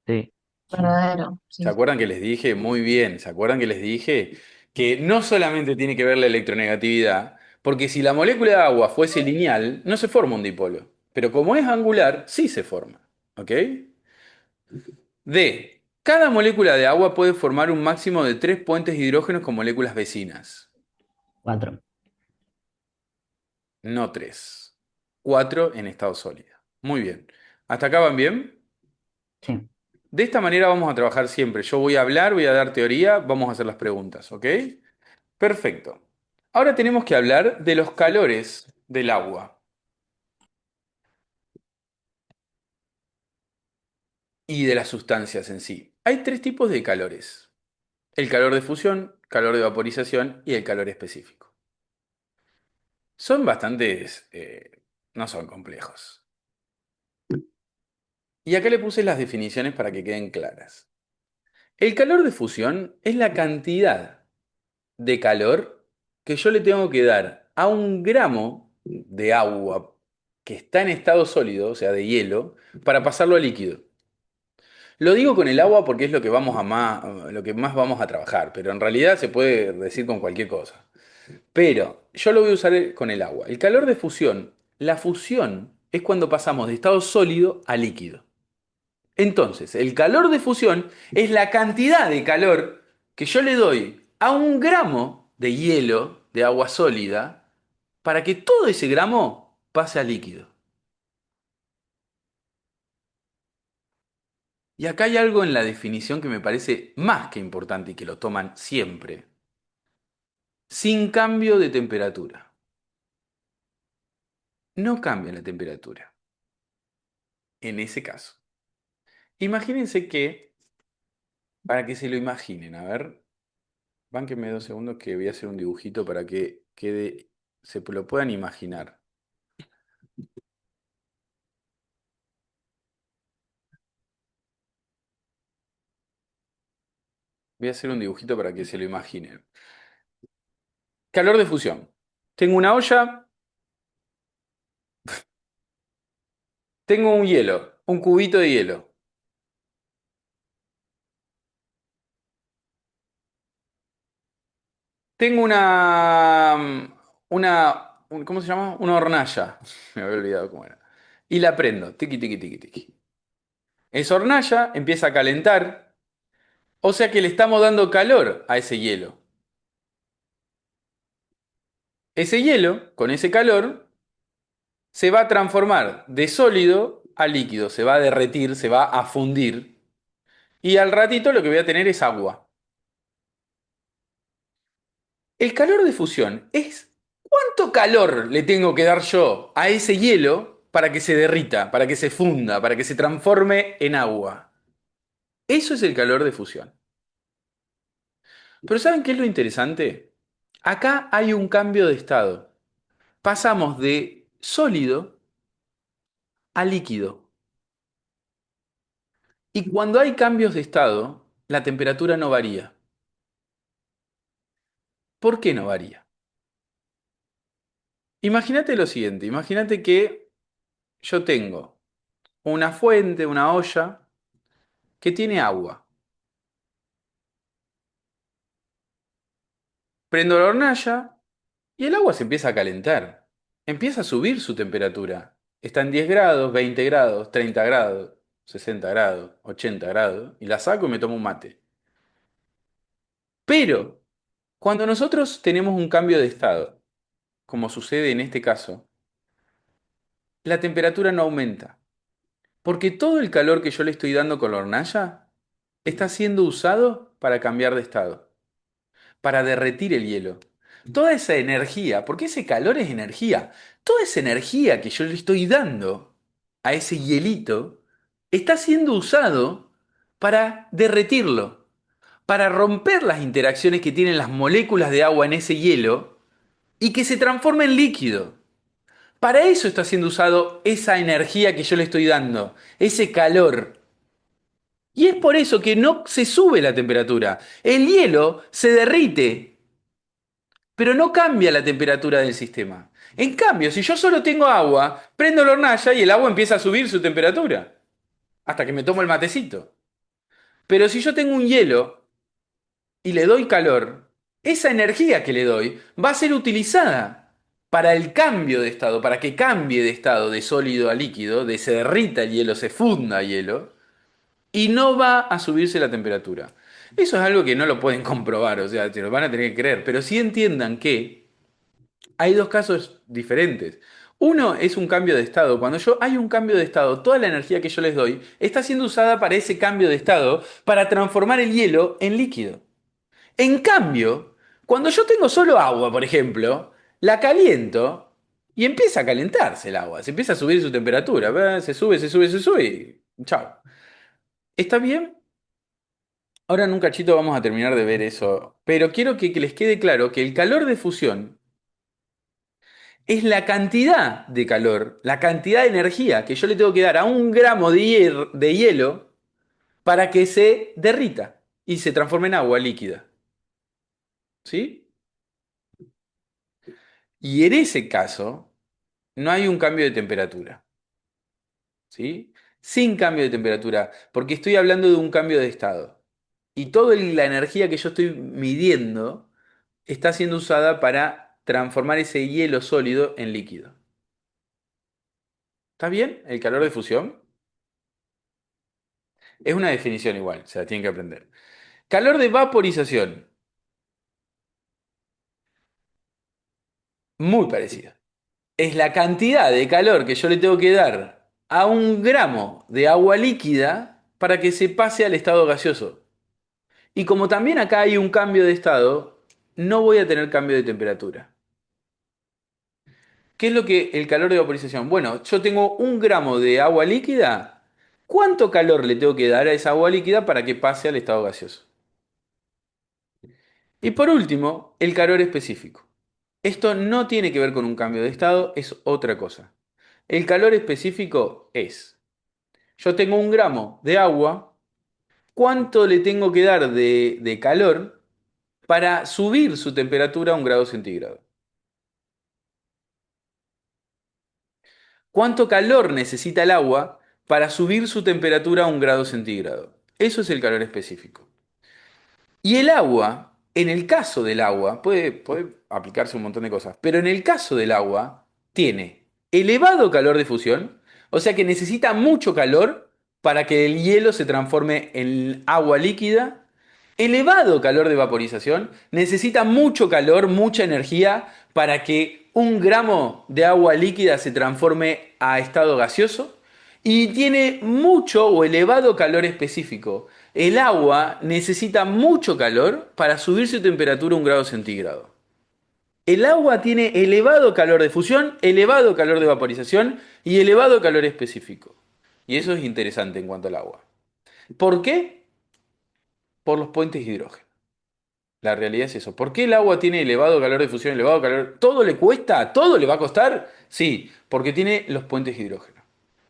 [SPEAKER 2] Sí.
[SPEAKER 4] sí,
[SPEAKER 3] Verdadero,
[SPEAKER 1] ¿Se
[SPEAKER 3] sí.
[SPEAKER 1] acuerdan que les dije? Muy bien. ¿Se acuerdan que les dije que no solamente tiene que ver la electronegatividad? Porque si la molécula de agua fuese lineal, no se forma un dipolo. Pero como es angular, sí se forma. ¿Ok? D. Cada molécula de agua puede formar un máximo de tres puentes de hidrógenos con moléculas vecinas.
[SPEAKER 4] 4.
[SPEAKER 1] No tres. Cuatro en estado sólido. Muy bien. ¿Hasta acá van bien?
[SPEAKER 4] Sí,
[SPEAKER 1] De esta manera vamos a trabajar siempre. Yo voy a hablar, voy a dar teoría, vamos a hacer las preguntas, ¿ok? Perfecto. Ahora tenemos que hablar de los calores del agua y de las sustancias en sí. Hay tres tipos de calores. El calor de fusión, calor de vaporización y el calor específico. Son bastantes, no son complejos. Y acá le puse las definiciones para que queden claras. El calor de fusión es la cantidad de calor que yo le tengo que dar a un gramo de agua que está en estado sólido, o sea, de hielo, para pasarlo a líquido. Lo digo con el agua porque es lo que lo que más vamos a trabajar, pero en realidad se puede decir con cualquier cosa. Pero yo lo voy a usar con el agua. El calor de fusión, la fusión es cuando pasamos de estado sólido a líquido. Entonces, el calor de fusión es la cantidad de calor que yo le doy a un gramo de hielo, de agua sólida, para que todo ese gramo pase a líquido. Y acá hay algo en la definición que me parece más que importante y que lo toman siempre. Sin cambio de temperatura. No cambia la temperatura. En ese caso. Imagínense que, para que se lo imaginen, a ver, bánquenme 2 segundos que voy a hacer un dibujito para que quede, se lo puedan imaginar. Voy a hacer un dibujito para que se lo imaginen. Calor de fusión. Tengo una olla, tengo un hielo, un cubito de hielo. Tengo ¿cómo se llama? Una hornalla. Me había olvidado cómo era. Y la prendo. Tiki, tiki, tiki, tiki. Esa hornalla empieza a calentar, o sea que le estamos dando calor a ese hielo. Ese hielo, con ese calor, se va a transformar de sólido a líquido, se va a derretir, se va a fundir. Y al ratito lo que voy a tener es agua. El calor de fusión es cuánto calor le tengo que dar yo a ese hielo para que se derrita, para que se funda, para que se transforme en agua. Eso es el calor de fusión. Pero ¿saben qué es lo interesante? Acá hay un cambio de estado. Pasamos de sólido a líquido. Y cuando hay cambios de estado, la temperatura no varía. ¿Por qué no varía? Imagínate lo siguiente, imagínate que yo tengo una fuente, una olla que tiene agua. Prendo la hornalla y el agua se empieza a calentar. Empieza a subir su temperatura. Está en 10 grados, 20 grados, 30 grados, 60 grados, 80 grados. Y la saco y me tomo un mate. Pero cuando nosotros tenemos un cambio de estado, como sucede en este caso, la temperatura no aumenta. Porque todo el calor que yo le estoy dando con la hornalla está siendo usado para cambiar de estado, para derretir el hielo. Toda esa energía, porque ese calor es energía, toda esa energía que yo le estoy dando a ese hielito está siendo usado para derretirlo, para romper las interacciones que tienen las moléculas de agua en ese hielo y que se transforme en líquido. Para eso está siendo usado esa energía que yo le estoy dando, ese calor. Y es por eso que no se sube la temperatura. El hielo se derrite, pero no cambia la temperatura del sistema. En cambio, si yo solo tengo agua, prendo la hornalla y el agua empieza a subir su temperatura, hasta que me tomo el matecito. Pero si yo tengo un hielo y le doy calor, esa energía que le doy va a ser utilizada para el cambio de estado, para que cambie de estado de sólido a líquido, de se derrita el hielo, se funda hielo, y no va a subirse la temperatura. Eso es algo que no lo pueden comprobar, o sea, se lo van a tener que creer, pero sí entiendan que hay dos casos diferentes. Uno es un cambio de estado. Cuando hay un cambio de estado, toda la energía que yo les doy está siendo usada para ese cambio de estado, para transformar el hielo en líquido. En cambio, cuando yo tengo solo agua, por ejemplo, la caliento y empieza a calentarse el agua, se empieza a subir su temperatura, se sube, se sube, se sube y chao. ¿Está bien? Ahora en un cachito vamos a terminar de ver eso, pero quiero que les quede claro que el calor de fusión es la cantidad de calor, la cantidad de energía que yo le tengo que dar a un gramo de hielo para que se derrita y se transforme en agua líquida. ¿Sí? Y en ese caso no hay un cambio de temperatura. ¿Sí? Sin cambio de temperatura, porque estoy hablando de un cambio de estado. Y toda la energía que yo estoy midiendo está siendo usada para transformar ese hielo sólido en líquido. ¿Está bien? El calor de fusión es una definición igual, se la tienen que aprender. Calor de vaporización, muy parecido. Es la cantidad de calor que yo le tengo que dar a un gramo de agua líquida para que se pase al estado gaseoso. Y como también acá hay un cambio de estado, no voy a tener cambio de temperatura. ¿Qué es lo que el calor de vaporización? Bueno, yo tengo un gramo de agua líquida. ¿Cuánto calor le tengo que dar a esa agua líquida para que pase al estado gaseoso? Y por último, el calor específico. Esto no tiene que ver con un cambio de estado, es otra cosa. El calor específico es, yo tengo un gramo de agua, ¿cuánto le tengo que dar de calor para subir su temperatura a 1 grado centígrado? ¿Cuánto calor necesita el agua para subir su temperatura a 1 grado centígrado? Eso es el calor específico. Y el agua, en el caso del agua, puede aplicarse un montón de cosas, pero en el caso del agua, tiene elevado calor de fusión, o sea que necesita mucho calor para que el hielo se transforme en agua líquida. Elevado calor de vaporización, necesita mucho calor, mucha energía para que 1 gramo de agua líquida se transforme a estado gaseoso. Y tiene mucho o elevado calor específico. El agua necesita mucho calor para subir su temperatura a 1 grado centígrado. El agua tiene elevado calor de fusión, elevado calor de vaporización y elevado calor específico. Y eso es interesante en cuanto al agua. ¿Por qué? Por los puentes de hidrógeno. La realidad es eso. ¿Por qué el agua tiene elevado calor de fusión, elevado calor? ¿Todo le cuesta? ¿Todo le va a costar? Sí, porque tiene los puentes de hidrógeno.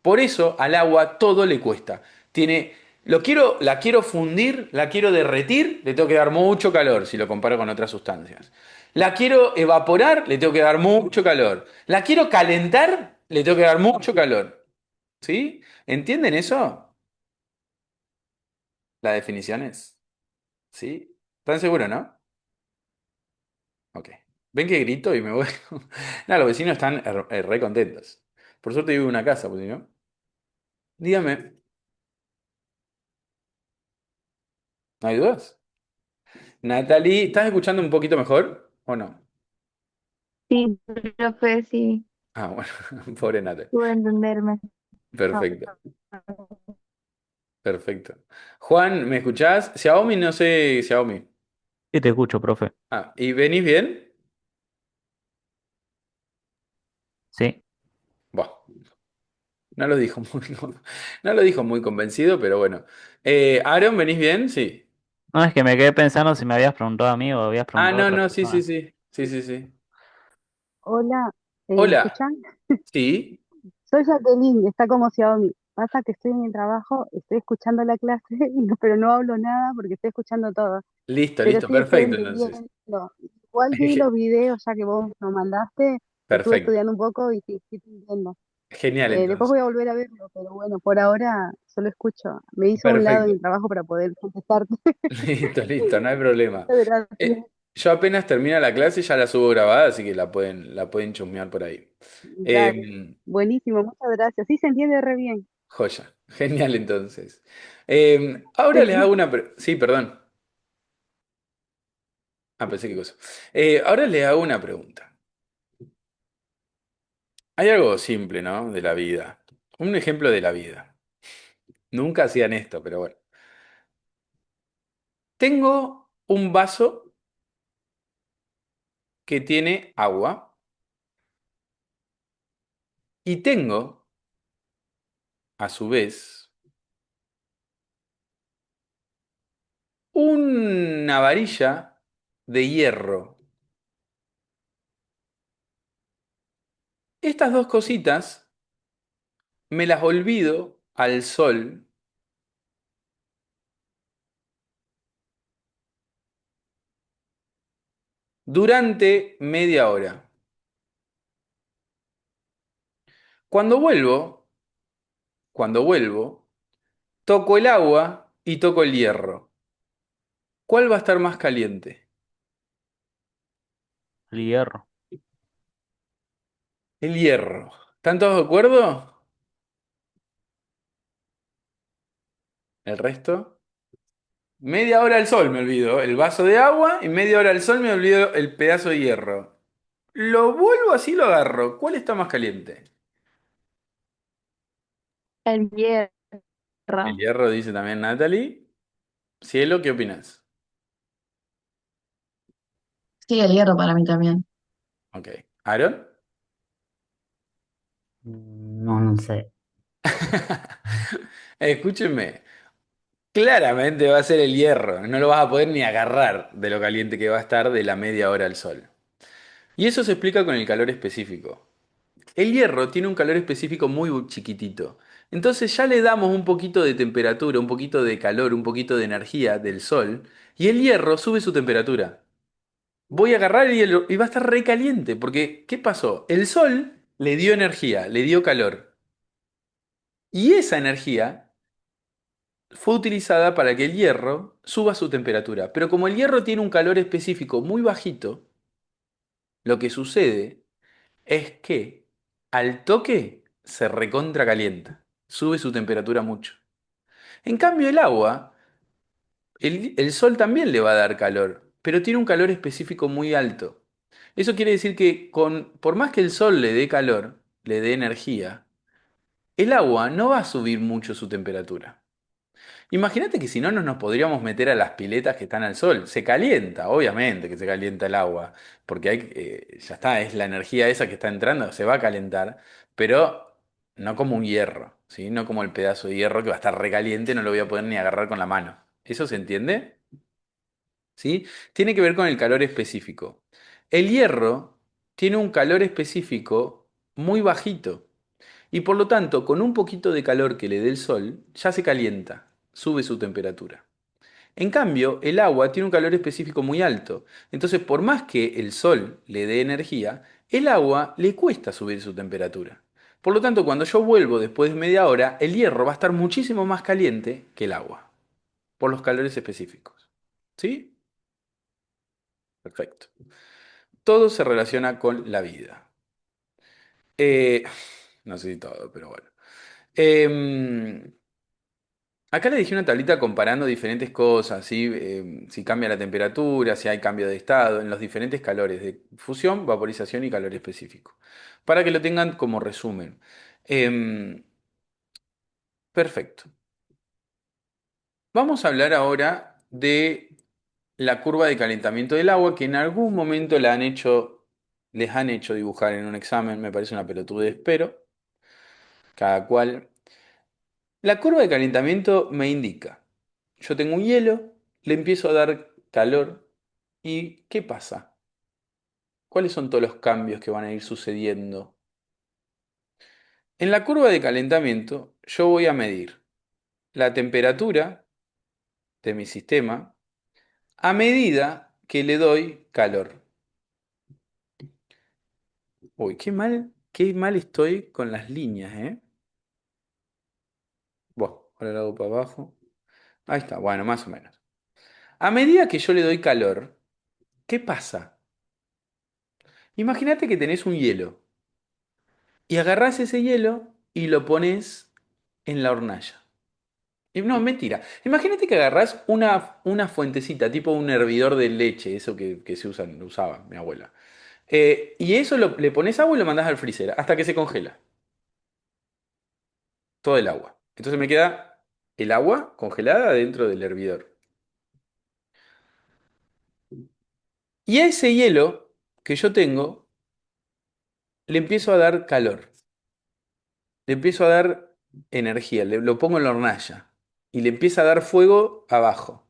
[SPEAKER 1] Por eso al agua todo le cuesta. La quiero fundir, la quiero derretir, le tengo que dar mucho calor si lo comparo con otras sustancias. La quiero evaporar, le tengo que dar mucho calor. La quiero calentar, le tengo que dar mucho calor. ¿Sí? ¿Entienden eso? ¿Las definiciones? ¿Sí? ¿Están seguros, no? Ok. ¿Ven que grito y me voy? Nada, los vecinos están re contentos. Por suerte vivo en una casa, pues si no. Dígame, ¿no hay dudas? Natalie, ¿estás escuchando un poquito mejor o no?
[SPEAKER 3] Sí, profe, sí,
[SPEAKER 1] Ah, bueno, pobre Natalie.
[SPEAKER 3] pude entenderme. No,
[SPEAKER 1] Perfecto, perfecto. Juan, ¿me escuchás? Xiaomi, no sé, Xiaomi.
[SPEAKER 2] Sí, te escucho, profe.
[SPEAKER 1] Ah, ¿y venís bien?
[SPEAKER 2] Sí.
[SPEAKER 1] Buah, no lo dijo muy, no lo dijo muy convencido, pero bueno. Aaron, ¿venís bien? Sí.
[SPEAKER 2] No, es que me quedé pensando si me habías preguntado a mí o habías
[SPEAKER 1] Ah,
[SPEAKER 2] preguntado a
[SPEAKER 1] no,
[SPEAKER 2] otra
[SPEAKER 1] no, sí, sí,
[SPEAKER 2] persona.
[SPEAKER 1] sí. Sí, sí, sí.
[SPEAKER 5] Hola, ¿me
[SPEAKER 1] Hola.
[SPEAKER 5] escuchan?
[SPEAKER 1] Sí.
[SPEAKER 5] Soy Jacqueline, está como Xiaomi. Pasa que estoy en el trabajo, estoy escuchando la clase, pero no hablo nada porque estoy escuchando todo.
[SPEAKER 1] Listo,
[SPEAKER 5] Pero
[SPEAKER 1] listo,
[SPEAKER 5] sí estoy
[SPEAKER 1] perfecto, entonces.
[SPEAKER 5] entendiendo. Igual vi los videos ya que vos nos mandaste, estuve
[SPEAKER 1] Perfecto.
[SPEAKER 5] estudiando un poco y sí, sí te entiendo.
[SPEAKER 1] Genial,
[SPEAKER 5] Después voy
[SPEAKER 1] entonces.
[SPEAKER 5] a volver a verlo, pero bueno, por ahora solo escucho. Me hizo a un lado en
[SPEAKER 1] Perfecto.
[SPEAKER 5] el trabajo para poder contestarte.
[SPEAKER 1] Listo, listo, no hay problema.
[SPEAKER 5] Muchas gracias.
[SPEAKER 1] Yo apenas termina la clase ya la subo grabada, así que la pueden chusmear por ahí.
[SPEAKER 5] Dale.
[SPEAKER 1] Eh,
[SPEAKER 5] Buenísimo, muchas gracias. Sí, se entiende re bien.
[SPEAKER 1] joya, genial entonces. Ahora les
[SPEAKER 5] Sí.
[SPEAKER 1] hago Sí, perdón. Ah, pensé qué cosa. Ahora les hago una pregunta. Hay algo simple, ¿no? De la vida. Un ejemplo de la vida. Nunca hacían esto, pero bueno. Tengo un vaso que tiene agua y tengo, a su vez, una varilla de hierro. Estas dos cositas me las olvido al sol durante media hora. Cuando vuelvo, cuando vuelvo, toco el agua y toco el hierro. ¿Cuál va a estar más caliente?
[SPEAKER 2] El hierro.
[SPEAKER 1] El hierro. ¿Están todos de acuerdo? ¿El resto? Media hora al sol me olvido el vaso de agua y media hora al sol me olvido el pedazo de hierro. Lo vuelvo así lo agarro. ¿Cuál está más caliente?
[SPEAKER 3] el
[SPEAKER 1] El
[SPEAKER 3] hierro.
[SPEAKER 1] hierro, dice también Natalie. Cielo, ¿qué opinas?
[SPEAKER 6] Sí, el hierro para mí también.
[SPEAKER 1] Ok. ¿Aaron?
[SPEAKER 4] No, no sé.
[SPEAKER 1] Escúchenme. Claramente va a ser el hierro. No lo vas a poder ni agarrar de lo caliente que va a estar de la media hora al sol. Y eso se explica con el calor específico. El hierro tiene un calor específico muy chiquitito. Entonces ya le damos un poquito de temperatura, un poquito de calor, un poquito de energía del sol. Y el hierro sube su temperatura. Voy a agarrar el hielo y va a estar recaliente. Porque, ¿qué pasó? El sol le dio energía, le dio calor. Y esa energía fue utilizada para que el hierro suba su temperatura. Pero como el hierro tiene un calor específico muy bajito, lo que sucede es que al toque se recontra calienta, sube su temperatura mucho. En cambio el agua, el sol también le va a dar calor, pero tiene un calor específico muy alto. Eso quiere decir que por más que el sol le dé calor, le dé energía, el agua no va a subir mucho su temperatura. Imagínate que si no, no nos podríamos meter a las piletas que están al sol. Se calienta, obviamente que se calienta el agua, porque ya está, es la energía esa que está entrando, se va a calentar, pero no como un hierro, ¿sí? No como el pedazo de hierro que va a estar recaliente, no lo voy a poder ni agarrar con la mano. ¿Eso se entiende? ¿Sí? Tiene que ver con el calor específico. El hierro tiene un calor específico muy bajito. Y por lo tanto, con un poquito de calor que le dé el sol, ya se calienta, sube su temperatura. En cambio, el agua tiene un calor específico muy alto. Entonces, por más que el sol le dé energía, el agua le cuesta subir su temperatura. Por lo tanto, cuando yo vuelvo después de media hora, el hierro va a estar muchísimo más caliente que el agua, por los calores específicos. ¿Sí? Perfecto. Todo se relaciona con la vida. Eh, no sé si todo, pero bueno. Em, Acá le dije una tablita comparando diferentes cosas, ¿sí? Si cambia la temperatura, si hay cambio de estado, en los diferentes calores de fusión, vaporización y calor específico. Para que lo tengan como resumen. Em, Perfecto. Vamos a hablar ahora de la curva de calentamiento del agua, que en algún momento les han hecho dibujar en un examen, me parece una pelotudez, pero cada cual. La curva de calentamiento me indica, yo tengo un hielo, le empiezo a dar calor y ¿qué pasa? ¿Cuáles son todos los cambios que van a ir sucediendo? En la curva de calentamiento yo voy a medir la temperatura de mi sistema a medida que le doy calor. Uy, qué mal estoy con las líneas, ¿eh? Bueno, ahora lo hago para abajo. Ahí está, bueno, más o menos. A medida que yo le doy calor, ¿qué pasa? Imagínate que tenés un hielo y agarrás ese hielo y lo pones en la hornalla. Y no, mentira. Imagínate que agarrás una fuentecita, tipo un hervidor de leche, eso que usaba mi abuela. Y eso le pones agua y lo mandás al freezer hasta que se congela. Todo el agua. Entonces me queda el agua congelada dentro del hervidor. Y a ese hielo que yo tengo, le empiezo a dar calor. Le empiezo a dar energía. Lo pongo en la hornalla. Y le empieza a dar fuego abajo.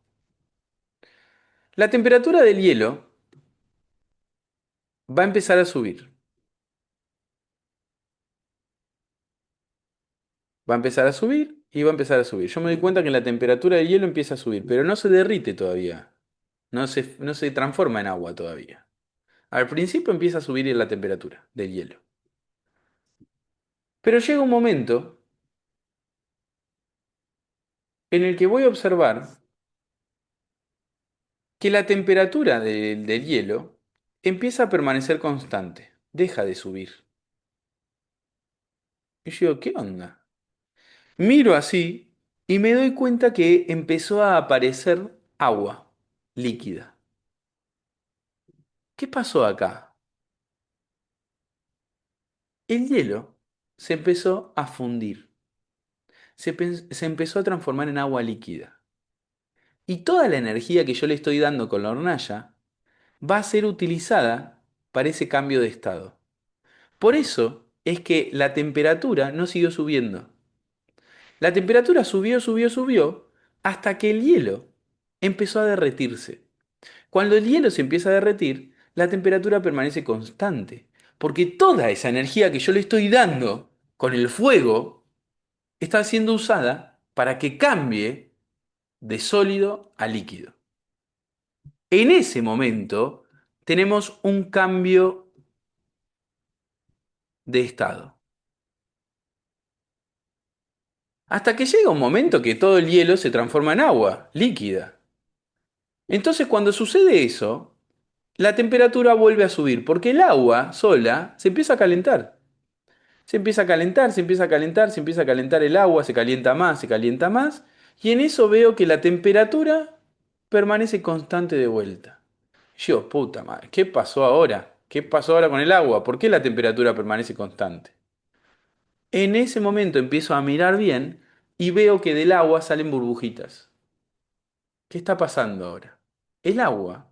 [SPEAKER 1] La temperatura del hielo va a empezar a subir. Va a empezar a subir y va a empezar a subir. Yo me doy cuenta que la temperatura del hielo empieza a subir, pero no se derrite todavía. No se transforma en agua todavía. Al principio empieza a subir la temperatura del hielo. Pero llega un momento en el que voy a observar que la temperatura del hielo empieza a permanecer constante. Deja de subir. Y yo digo, ¿qué onda? Miro así y me doy cuenta que empezó a aparecer agua líquida. ¿Qué pasó acá? El hielo se empezó a fundir, se empezó a transformar en agua líquida. Y toda la energía que yo le estoy dando con la hornalla va a ser utilizada para ese cambio de estado. Por eso es que la temperatura no siguió subiendo. La temperatura subió, subió, subió, hasta que el hielo empezó a derretirse. Cuando el hielo se empieza a derretir, la temperatura permanece constante, porque toda esa energía que yo le estoy dando con el fuego está siendo usada para que cambie de sólido a líquido. En ese momento tenemos un cambio de estado. Hasta que llega un momento que todo el hielo se transforma en agua líquida. Entonces cuando sucede eso, la temperatura vuelve a subir, porque el agua sola se empieza a calentar. Se empieza a calentar, se empieza a calentar, se empieza a calentar el agua, se calienta más, y en eso veo que la temperatura permanece constante de vuelta. Yo, puta madre, ¿qué pasó ahora? ¿Qué pasó ahora con el agua? ¿Por qué la temperatura permanece constante? En ese momento empiezo a mirar bien y veo que del agua salen burbujitas. ¿Qué está pasando ahora? El agua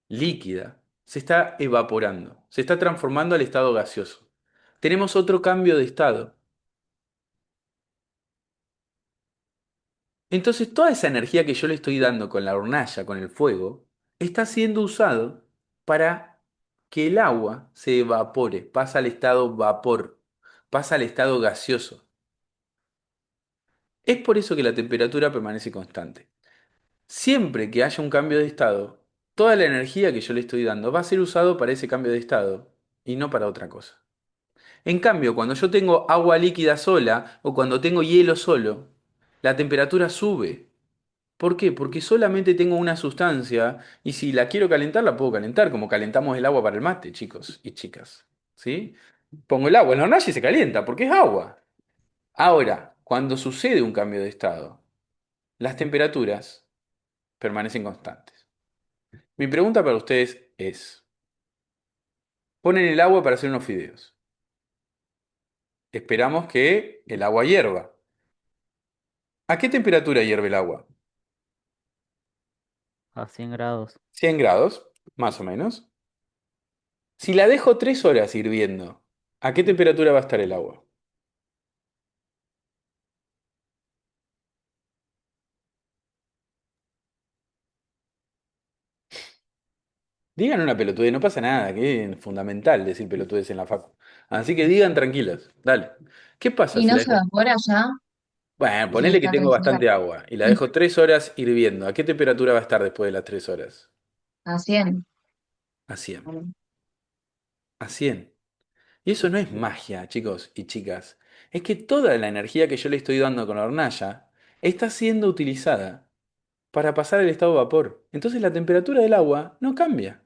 [SPEAKER 1] líquida se está evaporando, se está transformando al estado gaseoso. Tenemos otro cambio de estado. Entonces toda esa energía que yo le estoy dando con la hornalla, con el fuego, está siendo usado para que el agua se evapore, pasa al estado vapor, pasa al estado gaseoso. Es por eso que la temperatura permanece constante. Siempre que haya un cambio de estado, toda la energía que yo le estoy dando va a ser usado para ese cambio de estado y no para otra cosa. En cambio, cuando yo tengo agua líquida sola o cuando tengo hielo solo, la temperatura sube. ¿Por qué? Porque solamente tengo una sustancia y si la quiero calentar, la puedo calentar, como calentamos el agua para el mate, chicos y chicas. ¿Sí? Pongo el agua en la hornalla y se calienta, porque es agua. Ahora, cuando sucede un cambio de estado, las temperaturas permanecen constantes. Mi pregunta para ustedes es, ponen el agua para hacer unos fideos. Esperamos que el agua hierva. ¿A qué temperatura hierve el agua?
[SPEAKER 2] A 100 grados.
[SPEAKER 1] 100 grados, más o menos. Si la dejo 3 horas hirviendo, ¿a qué temperatura va a estar el agua? Digan una pelotudez, no pasa nada, que es fundamental decir pelotudez en la facu. Así que digan tranquilos, dale. ¿Qué pasa
[SPEAKER 6] ¿Y
[SPEAKER 1] si
[SPEAKER 6] no
[SPEAKER 1] la
[SPEAKER 6] se
[SPEAKER 1] dejo?
[SPEAKER 6] evapora ya
[SPEAKER 1] Bueno,
[SPEAKER 6] y
[SPEAKER 1] ponele que
[SPEAKER 6] está
[SPEAKER 1] tengo
[SPEAKER 6] 3 horas?
[SPEAKER 1] bastante agua y la dejo 3 horas hirviendo. ¿A qué temperatura va a estar después de las 3 horas?
[SPEAKER 6] A 100.
[SPEAKER 1] A 100.
[SPEAKER 6] Bueno,
[SPEAKER 1] A 100. Y eso no es magia, chicos y chicas. Es que toda la energía que yo le estoy dando con la hornalla está siendo utilizada para pasar al estado de vapor. Entonces la temperatura del agua no cambia.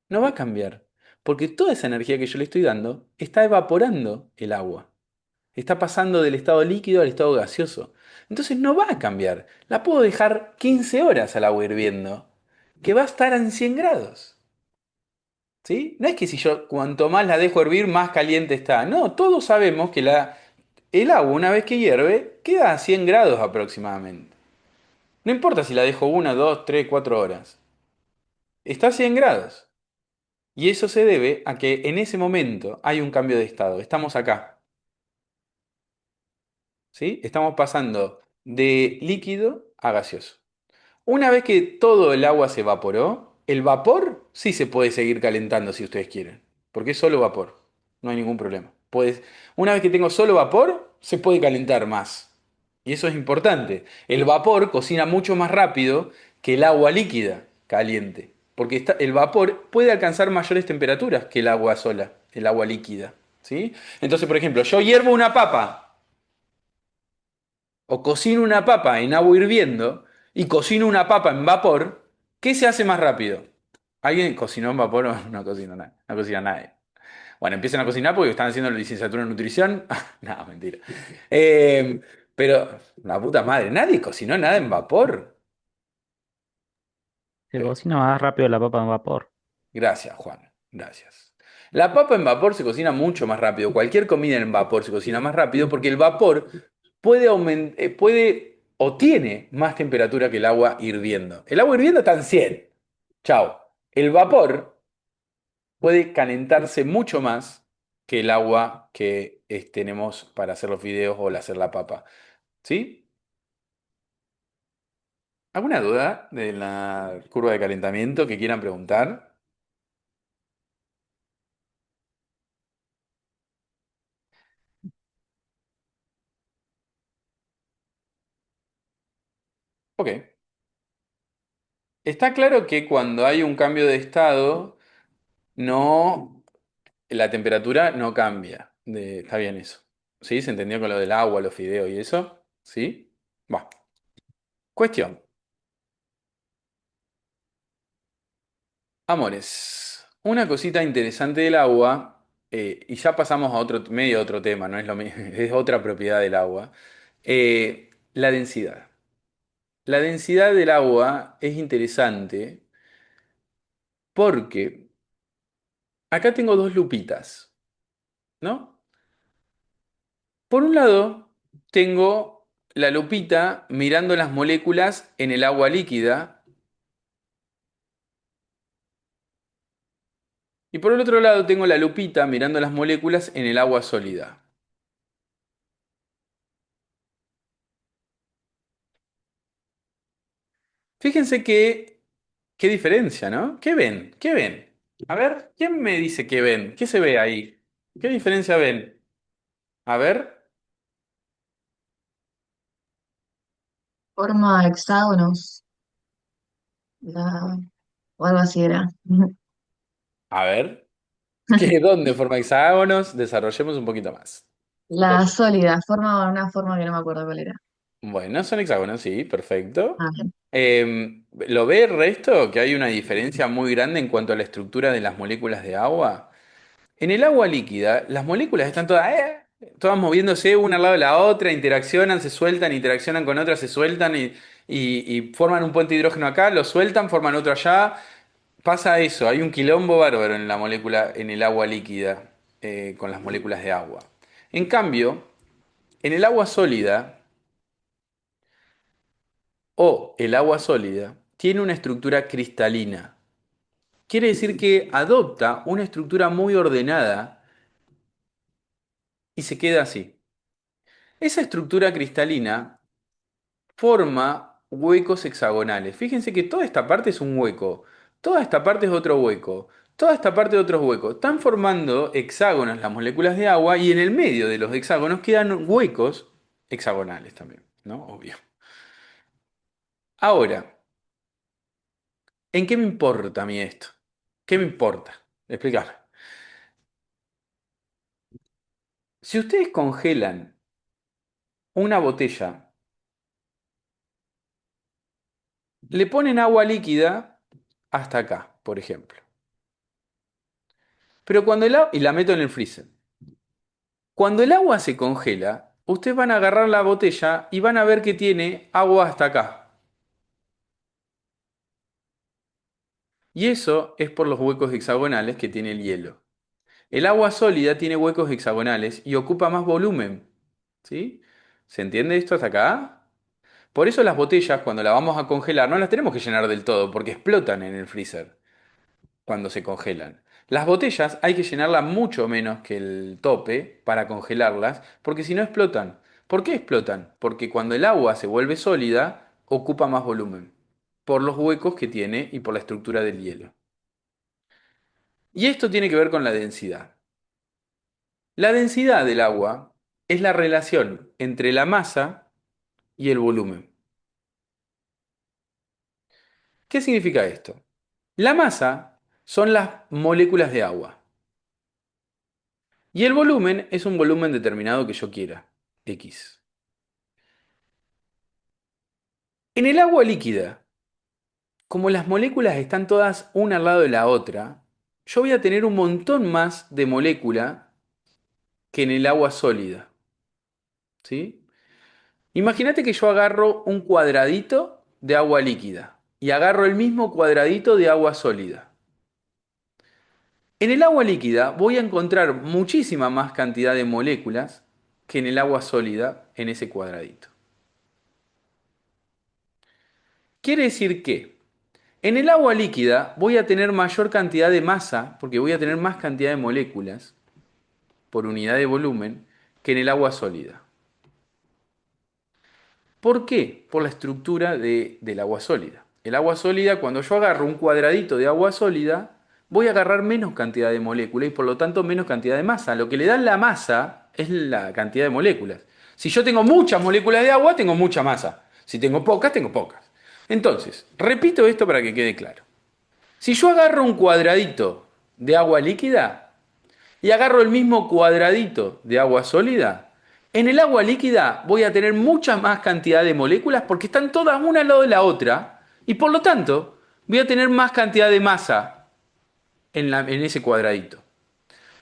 [SPEAKER 1] No va a cambiar. Porque toda esa energía que yo le estoy dando está evaporando el agua. Está pasando del estado líquido al estado gaseoso. Entonces no va a cambiar. La puedo dejar 15 horas al agua hirviendo, que va a estar en 100 grados. ¿Sí? No es que si yo cuanto más la dejo hervir, más caliente está. No, todos sabemos que el agua, una vez que hierve, queda a 100 grados aproximadamente. No importa si la dejo 1, 2, 3, 4 horas. Está a 100 grados. Y eso se debe a que en ese momento hay un cambio de estado. Estamos acá. ¿Sí? Estamos pasando de líquido a gaseoso. Una vez que todo el agua se evaporó, el vapor sí se puede seguir calentando si ustedes quieren, porque es solo vapor, no hay ningún problema. Una vez que tengo solo vapor, se puede calentar más. Y eso es importante. El vapor cocina mucho más rápido que el agua líquida caliente, porque el vapor puede alcanzar mayores temperaturas que el agua sola, el agua líquida. ¿Sí? Entonces, por ejemplo, yo hiervo una papa o cocino una papa en agua hirviendo y cocino una papa en vapor, ¿qué se hace más rápido? ¿Alguien cocinó en vapor o no cocinó nada? No cocina nadie. Bueno, empiezan a cocinar porque están haciendo la licenciatura en nutrición. No, mentira. Eh, pero, la puta madre, nadie cocinó nada en vapor.
[SPEAKER 2] Se cocina más rápido la papa en vapor.
[SPEAKER 1] Gracias, Juan. Gracias. La papa en vapor se cocina mucho más rápido. Cualquier comida en vapor se cocina más rápido porque el vapor puede o tiene más temperatura que el agua hirviendo. El agua hirviendo está en 100. Chao. El vapor puede calentarse mucho más que el agua que tenemos para hacer los fideos o hacer la papa. ¿Sí? ¿Alguna duda de la curva de calentamiento que quieran preguntar? Ok. Está claro que cuando hay un cambio de estado, no, la temperatura no cambia. Está bien eso. ¿Sí? ¿Se entendió con lo del agua, los fideos y eso? ¿Sí? Va. Cuestión. Amores, una cosita interesante del agua, y ya pasamos a otro medio otro tema, no es lo mismo, es otra propiedad del agua. La densidad. La densidad del agua es interesante porque acá tengo dos lupitas, ¿no? Por un lado, tengo la lupita mirando las moléculas en el agua líquida y por el otro lado tengo la lupita mirando las moléculas en el agua sólida. Fíjense qué diferencia, ¿no? ¿Qué ven? ¿Qué ven? A ver, ¿quién me dice qué ven? ¿Qué se ve ahí? ¿Qué diferencia ven? A ver,
[SPEAKER 6] forma hexágonos. La- o algo así era.
[SPEAKER 1] a ver. ¿Qué, dónde forma hexágonos? Desarrollemos un poquito más.
[SPEAKER 6] La sólida, forma una forma que no me acuerdo cuál era.
[SPEAKER 1] Bueno, son hexágonos, sí, perfecto.
[SPEAKER 6] Ah, bien.
[SPEAKER 1] ¿Lo ve el resto? Que hay una diferencia muy grande en cuanto a la estructura de las moléculas de agua. En el agua líquida, las moléculas están todas moviéndose una al lado de la otra, interaccionan, se sueltan, interaccionan con otras, se sueltan y forman un puente de hidrógeno acá, lo sueltan, forman otro allá. Pasa eso, hay un quilombo bárbaro en la molécula, en el agua líquida, con las moléculas de agua. En cambio, en el agua sólida o el agua sólida tiene una estructura cristalina. Quiere decir que adopta una estructura muy ordenada y se queda así. Esa estructura cristalina forma huecos hexagonales. Fíjense que toda esta parte es un hueco, toda esta parte es otro hueco, toda esta parte es otro hueco. Están formando hexágonos las moléculas de agua y en el medio de los hexágonos quedan huecos hexagonales también, ¿no? Obvio. Ahora, ¿en qué me importa a mí esto? ¿Qué me importa? Explícame. Si ustedes congelan una botella, le ponen agua líquida hasta acá, por ejemplo. Pero cuando y la meto en el freezer. Cuando el agua se congela, ustedes van a agarrar la botella y van a ver que tiene agua hasta acá. Y eso es por los huecos hexagonales que tiene el hielo. El agua sólida tiene huecos hexagonales y ocupa más volumen. ¿Sí? ¿Se entiende esto hasta acá? Por eso las botellas, cuando las vamos a congelar, no las tenemos que llenar del todo, porque explotan en el freezer cuando se congelan. Las botellas hay que llenarlas mucho menos que el tope para congelarlas, porque si no explotan. ¿Por qué explotan? Porque cuando el agua se vuelve sólida, ocupa más volumen, por los huecos que tiene y por la estructura del hielo. Y esto tiene que ver con la densidad. La densidad del agua es la relación entre la masa y el volumen. ¿Qué significa esto? La masa son las moléculas de agua. Y el volumen es un volumen determinado que yo quiera, X. En el agua líquida, como las moléculas están todas una al lado de la otra, yo voy a tener un montón más de molécula que en el agua sólida. ¿Sí? Imagínate que yo agarro un cuadradito de agua líquida y agarro el mismo cuadradito de agua sólida. En el agua líquida voy a encontrar muchísima más cantidad de moléculas que en el agua sólida en ese cuadradito. Quiere decir que en el agua líquida voy a tener mayor cantidad de masa, porque voy a tener más cantidad de moléculas por unidad de volumen, que en el agua sólida. ¿Por qué? Por la estructura del agua sólida. El agua sólida, cuando yo agarro un cuadradito de agua sólida, voy a agarrar menos cantidad de moléculas y por lo tanto menos cantidad de masa. Lo que le da la masa es la cantidad de moléculas. Si yo tengo muchas moléculas de agua, tengo mucha masa. Si tengo pocas, tengo pocas. Entonces, repito esto para que quede claro. Si yo agarro un cuadradito de agua líquida y agarro el mismo cuadradito de agua sólida, en el agua líquida voy a tener mucha más cantidad de moléculas porque están todas una al lado de la otra y por lo tanto voy a tener más cantidad de masa en ese cuadradito.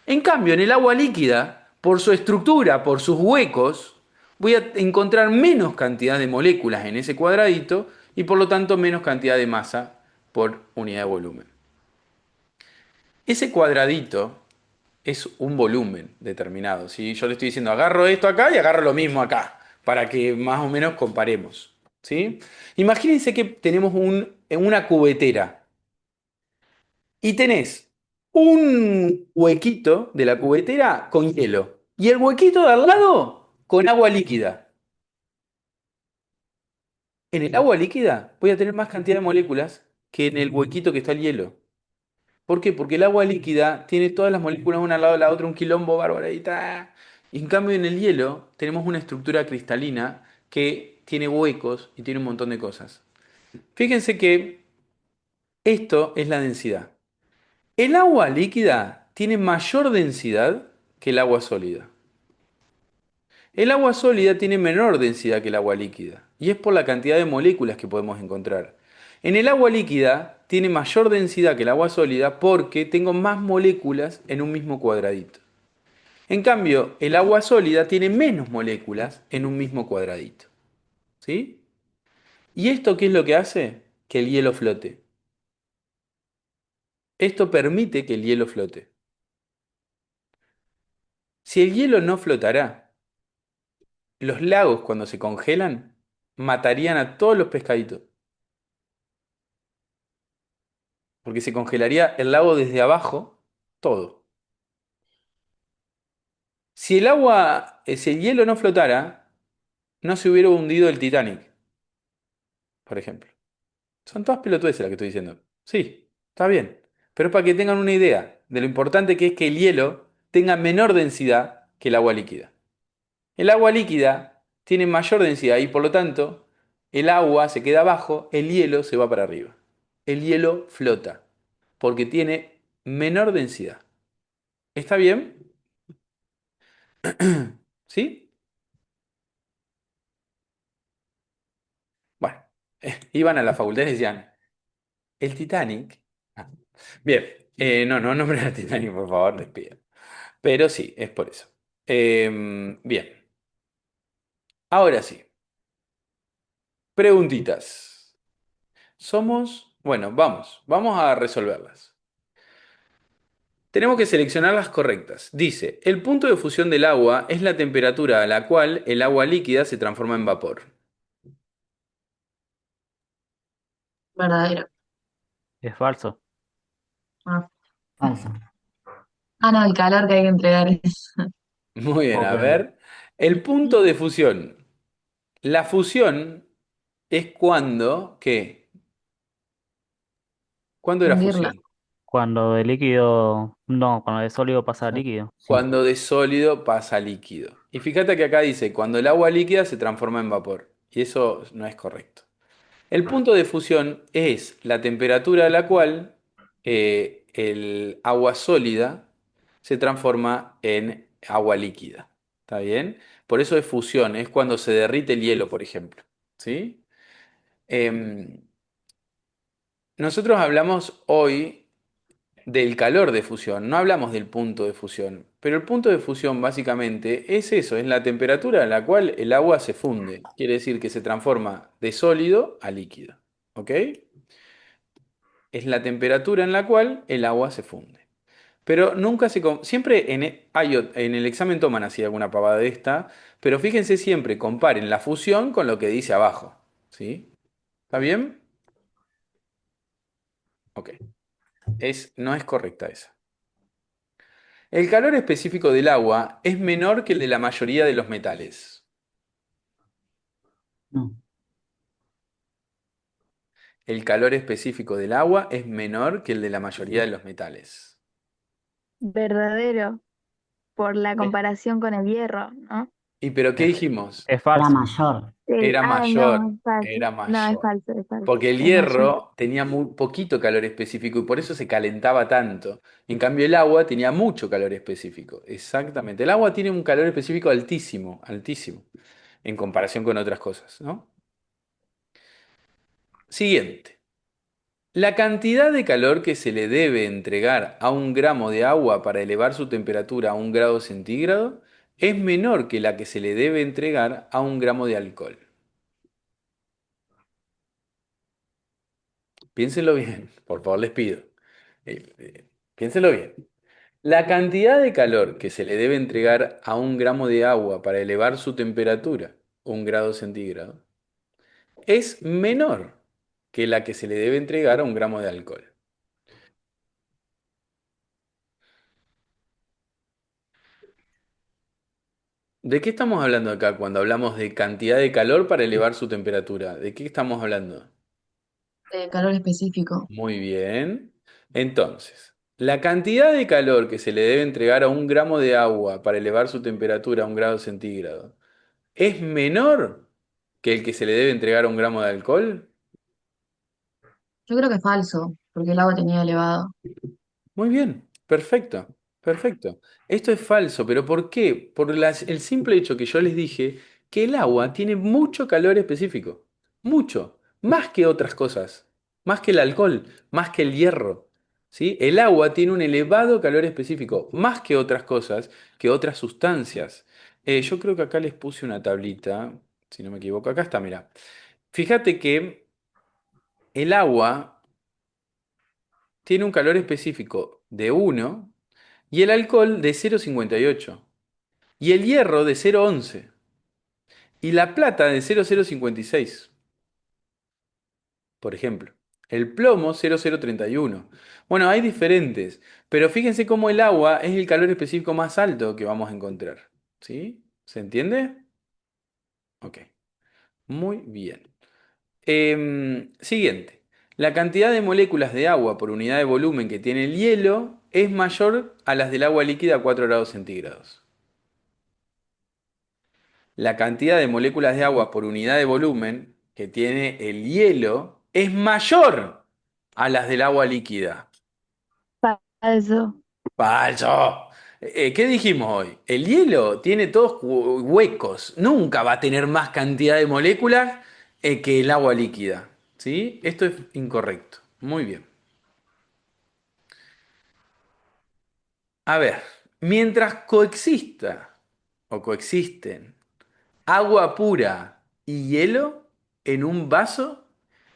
[SPEAKER 1] En cambio, en el agua líquida, por su estructura, por sus huecos, voy a encontrar menos cantidad de moléculas en ese cuadradito y por lo tanto menos cantidad de masa por unidad de volumen. Ese cuadradito es un volumen determinado. ¿Sí? Yo le estoy diciendo, agarro esto acá y agarro lo mismo acá, para que más o menos comparemos. ¿Sí? Imagínense que tenemos una cubetera y tenés un huequito de la cubetera con hielo y el huequito de al lado con agua líquida. En el agua líquida voy a tener más cantidad de moléculas que en el huequito que está el hielo. ¿Por qué? Porque el agua líquida tiene todas las moléculas una al lado de la otra, un quilombo bárbaro y tal. Y en cambio en el hielo tenemos una estructura cristalina que tiene huecos y tiene un montón de cosas. Fíjense que esto es la densidad. El agua líquida tiene mayor densidad que el agua sólida. El agua sólida tiene menor densidad que el agua líquida, y es por la cantidad de moléculas que podemos encontrar. En el agua líquida tiene mayor densidad que el agua sólida porque tengo más moléculas en un mismo cuadradito. En cambio, el agua sólida tiene menos moléculas en un mismo cuadradito. ¿Sí? ¿Y esto qué es lo que hace? Que el hielo flote. Esto permite que el hielo flote. Si el hielo no flotara, los lagos cuando se congelan matarían a todos los pescaditos. Porque se congelaría el lago desde abajo, todo. Si el hielo no flotara, no se hubiera hundido el Titanic, por ejemplo. Son todas pelotudeces las que estoy diciendo. Sí, está bien. Pero es para que tengan una idea de lo importante que es que el hielo tenga menor densidad que el agua líquida. El agua líquida tiene mayor densidad y por lo tanto el agua se queda abajo, el hielo se va para arriba. El hielo flota porque tiene menor densidad. ¿Está bien? ¿Sí? Bueno, iban a la facultad y decían, el Titanic. Ah, bien, no, no nombren al Titanic, por favor, les pido. Pero sí, es por eso. Bien, ahora sí, preguntitas. Bueno, vamos a resolverlas. Tenemos que seleccionar las correctas. Dice, el punto de fusión del agua es la temperatura a la cual el agua líquida se transforma en vapor.
[SPEAKER 6] Verdadero.
[SPEAKER 2] Es falso.
[SPEAKER 6] Ah,
[SPEAKER 4] Falso.
[SPEAKER 6] no, el calor que hay que entregar es.
[SPEAKER 1] Muy bien, a
[SPEAKER 2] Obvio.
[SPEAKER 1] ver. El punto de fusión. La fusión es cuando, ¿qué? ¿Cuándo era
[SPEAKER 6] Fundirla.
[SPEAKER 1] fusión?
[SPEAKER 2] Cuando de líquido, no, cuando de sólido pasa a líquido.
[SPEAKER 4] Sí.
[SPEAKER 1] Cuando de sólido pasa a líquido. Y fíjate que acá dice, cuando el agua líquida se transforma en vapor. Y eso no es correcto. El punto de fusión es la temperatura a la cual el agua sólida se transforma en agua líquida. ¿Está bien? Por eso es fusión, es cuando se derrite el hielo, por ejemplo. ¿Sí? Em, Nosotros hablamos hoy del calor de fusión, no hablamos del punto de fusión, pero el punto de fusión básicamente es eso, es la temperatura a la cual el agua se funde, quiere decir que se transforma de sólido a líquido, ¿ok? Es la temperatura en la cual el agua se funde. Pero nunca siempre en el examen toman así alguna pavada de esta, pero fíjense siempre, comparen la fusión con lo que dice abajo, ¿sí? ¿Está bien? Ok. No es correcta esa. El calor específico del agua es menor que el de la mayoría de los metales.
[SPEAKER 4] No.
[SPEAKER 1] El calor específico del agua es menor que el de la mayoría de los metales.
[SPEAKER 3] Verdadero, por la
[SPEAKER 1] ¿Eh?
[SPEAKER 3] comparación con el hierro, ¿no?
[SPEAKER 1] ¿Y pero qué
[SPEAKER 2] Es,
[SPEAKER 1] dijimos?
[SPEAKER 2] es
[SPEAKER 4] Era
[SPEAKER 2] falso.
[SPEAKER 4] mayor.
[SPEAKER 1] Era
[SPEAKER 3] Ay, no,
[SPEAKER 1] mayor,
[SPEAKER 3] es falso.
[SPEAKER 1] era
[SPEAKER 3] No, es
[SPEAKER 1] mayor.
[SPEAKER 3] falso, es falso.
[SPEAKER 1] Porque el
[SPEAKER 3] Es mayor.
[SPEAKER 1] hierro tenía muy poquito calor específico y por eso se calentaba tanto. En cambio, el agua tenía mucho calor específico. Exactamente. El agua tiene un calor específico altísimo, altísimo, en comparación con otras cosas, ¿no? Siguiente. La cantidad de calor que se le debe entregar a un gramo de agua para elevar su temperatura a 1 grado centígrado es menor que la que se le debe entregar a 1 gramo de alcohol. Piénsenlo bien, por favor les pido. Piénsenlo bien. La cantidad de calor que se le debe entregar a 1 gramo de agua para elevar su temperatura 1 grado centígrado es menor que la que se le debe entregar a 1 gramo de alcohol. ¿De qué estamos hablando acá cuando hablamos de cantidad de calor para elevar su temperatura? ¿De qué estamos hablando?
[SPEAKER 6] Calor específico.
[SPEAKER 1] Muy bien. Entonces, la cantidad de calor que se le debe entregar a 1 gramo de agua para elevar su temperatura a 1 grado centígrado es menor que el que se le debe entregar a 1 gramo de alcohol.
[SPEAKER 6] Yo creo que es falso, porque el agua tenía elevado.
[SPEAKER 1] Muy bien, perfecto. Perfecto. Esto es falso, pero ¿por qué? Por el simple hecho que yo les dije que el agua tiene mucho calor específico. Mucho. Más que otras cosas. Más que el alcohol, más que el hierro. ¿Sí? El agua tiene un elevado calor específico, más que otras cosas, que otras sustancias. Yo creo que acá les puse una tablita, si no me equivoco. Acá está, mira. Fíjate que el agua tiene un calor específico de 1 y el alcohol de 0,58 y el hierro de 0,11 y la plata de 0,056, por ejemplo. El plomo 0,031. Bueno, hay diferentes, pero fíjense cómo el agua es el calor específico más alto que vamos a encontrar. ¿Sí? ¿Se entiende? Ok, muy bien. Siguiente. La cantidad de moléculas de agua por unidad de volumen que tiene el hielo es mayor a las del agua líquida a 4 grados centígrados. La cantidad de moléculas de agua por unidad de volumen que tiene el hielo es mayor a las del agua líquida.
[SPEAKER 3] Falso.
[SPEAKER 1] Falso. ¿Qué dijimos hoy? El hielo tiene todos huecos. Nunca va a tener más cantidad de moléculas que el agua líquida. ¿Sí? Esto es incorrecto. Muy bien. A ver, mientras coexista o coexisten agua pura y hielo en un vaso,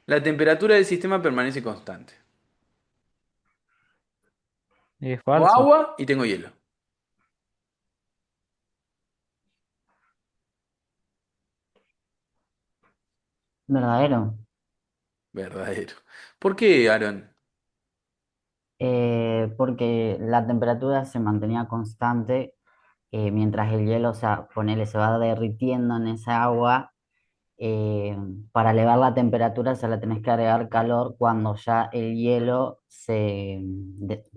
[SPEAKER 1] la temperatura del sistema permanece constante.
[SPEAKER 2] Es
[SPEAKER 1] O
[SPEAKER 2] falso.
[SPEAKER 1] agua y tengo hielo.
[SPEAKER 4] Verdadero.
[SPEAKER 1] Verdadero. ¿Por qué, Aaron?
[SPEAKER 4] Porque la temperatura se mantenía constante mientras el hielo, o sea, ponele, se va derritiendo en esa agua. eh, para elevar la temperatura se le tenés que agregar calor cuando ya el hielo se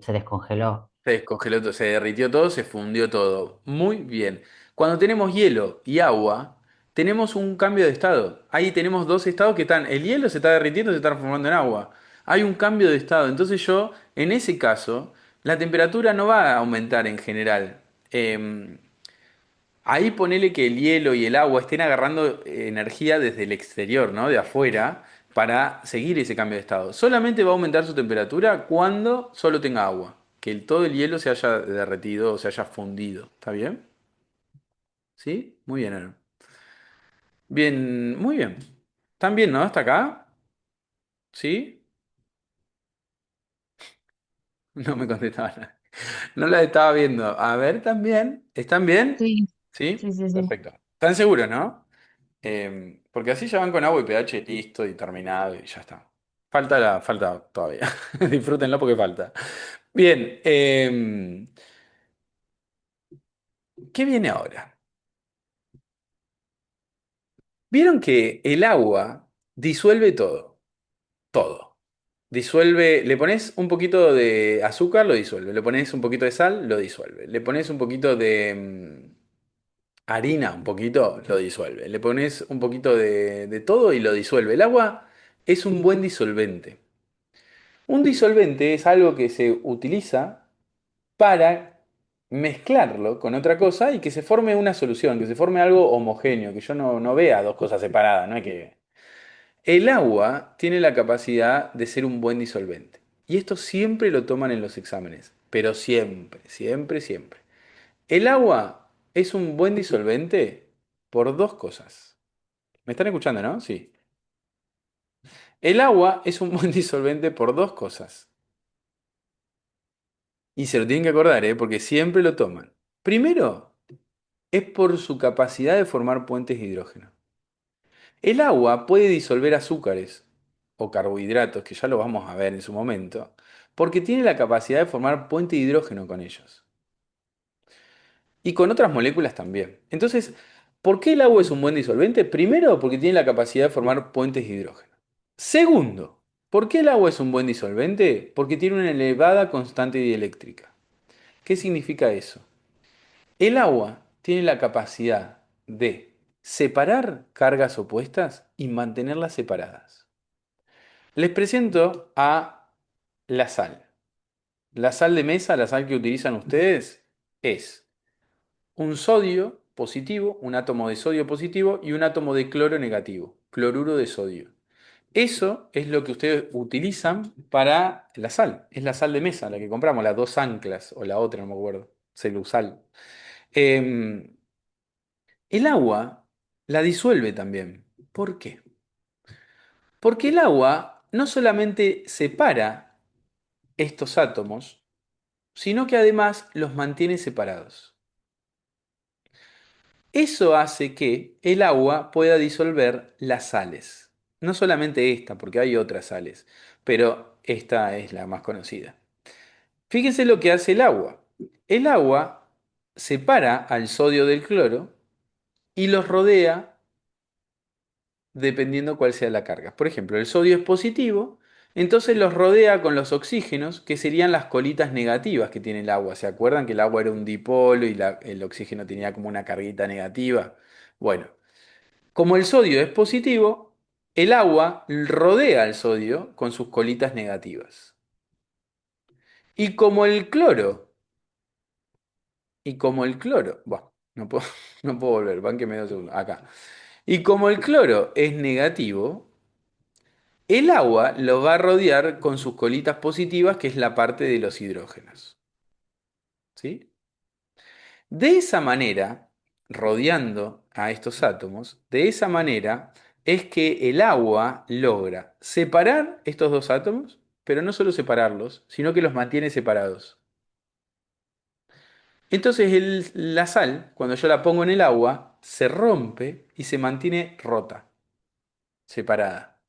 [SPEAKER 4] descongeló.
[SPEAKER 1] Se descongeló todo, se derritió todo, se fundió todo. Muy bien. Cuando tenemos hielo y agua, tenemos un cambio de estado. Ahí tenemos dos estados que están, el hielo se está derritiendo, se está transformando en agua. Hay un cambio de estado. Entonces yo, en ese caso, la temperatura no va a aumentar en general. Em, Ahí ponele que el hielo y el agua estén agarrando energía desde el exterior, ¿no? De afuera, para seguir ese cambio de estado. Solamente va a aumentar su temperatura cuando solo tenga agua. Que todo el hielo se haya derretido o se haya fundido. ¿Está bien? ¿Sí? Muy bien, Aaron. Bien, muy bien. ¿Están bien, no? ¿Hasta acá? ¿Sí? No me contestaba nada. No la estaba viendo. A ver, ¿están bien? ¿Están bien?
[SPEAKER 6] Sí, sí,
[SPEAKER 1] ¿Sí?
[SPEAKER 6] sí, sí.
[SPEAKER 1] Perfecto. ¿Están seguros, no? Porque así ya van con agua y pH listo y terminado y ya está. Falta todavía. Disfrútenlo porque falta. Bien, ¿qué viene ahora? Vieron que el agua disuelve todo, todo. Disuelve, le pones un poquito de azúcar, lo disuelve. Le pones un poquito de sal, lo disuelve. Le pones un poquito de harina, un poquito, lo disuelve. Le pones un poquito de todo y lo disuelve. El agua es un buen disolvente. Un disolvente es algo que se utiliza para mezclarlo con otra cosa y que se forme una solución, que se forme algo homogéneo, que yo no vea dos cosas separadas, no es que... El agua tiene la capacidad de ser un buen disolvente. Y esto siempre lo toman en los exámenes, pero siempre, siempre, siempre. El agua es un buen disolvente por dos cosas. ¿Me están escuchando, no? Sí. El agua es un buen disolvente por dos cosas. Y se lo tienen que acordar, ¿eh? Porque siempre lo toman. Primero, es por su capacidad de formar puentes de hidrógeno. El agua puede disolver azúcares o carbohidratos, que ya lo vamos a ver en su momento, porque tiene la capacidad de formar puente de hidrógeno con ellos. Y con otras moléculas también. Entonces, ¿por qué el agua es un buen disolvente? Primero, porque tiene la capacidad de formar puentes de hidrógeno. Segundo, ¿por qué el agua es un buen disolvente? Porque tiene una elevada constante dieléctrica. ¿Qué significa eso? El agua tiene la capacidad de separar cargas opuestas y mantenerlas separadas. Les presento a la sal. La sal de mesa, la sal que utilizan ustedes, es un sodio positivo, un átomo de sodio positivo y un átomo de cloro negativo, cloruro de sodio. Eso es lo que ustedes utilizan para la sal. Es la sal de mesa, la que compramos, las dos anclas o la otra, no me acuerdo, celusal. Em, el agua la disuelve también. ¿Por qué? Porque el agua no solamente separa estos átomos, sino que además los mantiene separados. Eso hace que el agua pueda disolver las sales. No solamente esta, porque hay otras sales, pero esta es la más conocida. Fíjense lo que hace el agua. El agua separa al sodio del cloro y los rodea dependiendo cuál sea la carga. Por ejemplo, el sodio es positivo, entonces los rodea con los oxígenos, que serían las colitas negativas que tiene el agua. ¿Se acuerdan que el agua era un dipolo y el oxígeno tenía como una carguita negativa? Bueno, como el sodio es positivo, el agua rodea al sodio con sus colitas negativas. Y como el cloro bueno, no puedo, no puedo volver, bánqueme 2 segundos, acá. Y como el cloro es negativo, el agua lo va a rodear con sus colitas positivas, que es la parte de los hidrógenos. ¿Sí? De esa manera, rodeando a estos átomos, de esa manera es que el agua logra separar estos dos átomos, pero no solo separarlos, sino que los mantiene separados. Entonces la sal, cuando yo la pongo en el agua, se rompe y se mantiene rota, separada.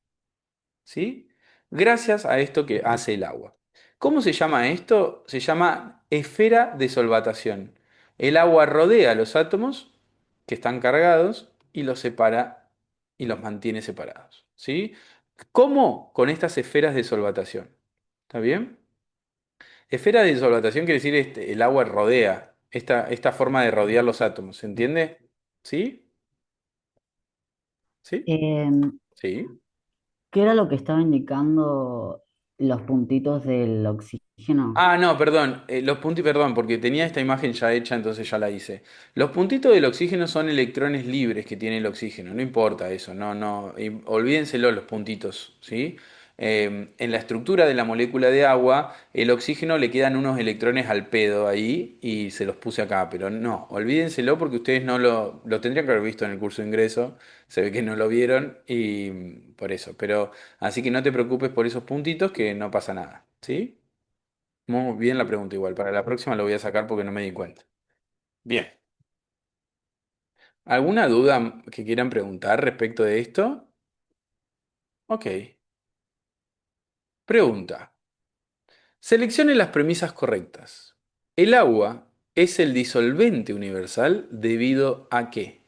[SPEAKER 1] ¿Sí? Gracias a esto que hace el agua. ¿Cómo se llama esto? Se llama esfera de solvatación. El agua rodea los átomos que están cargados y los separa y los mantiene separados. ¿Sí? ¿Cómo? Con estas esferas de solvatación. ¿Está bien? Esfera de solvatación quiere decir el agua rodea, esta forma de rodear los átomos, ¿se entiende? ¿Sí? ¿Sí?
[SPEAKER 4] Em,
[SPEAKER 1] Sí.
[SPEAKER 4] ¿Qué era lo que estaba indicando los puntitos del oxígeno?
[SPEAKER 1] Ah, no, perdón, los puntitos, perdón, porque tenía esta imagen ya hecha, entonces ya la hice. Los puntitos del oxígeno son electrones libres que tiene el oxígeno, no importa eso, no, no, y olvídenselo los puntitos, ¿sí? En la estructura de la molécula de agua, el oxígeno le quedan unos electrones al pedo ahí y se los puse acá, pero no, olvídenselo porque ustedes no lo tendrían que haber visto en el curso de ingreso, se ve que no lo vieron y por eso, pero así que no te preocupes por esos puntitos que no pasa nada, ¿sí? Muy bien la pregunta igual. Para la próxima lo voy a sacar porque no me di cuenta. Bien. ¿Alguna duda que quieran preguntar respecto de esto? Ok. Pregunta. Seleccione las premisas correctas. ¿El agua es el disolvente universal debido a qué?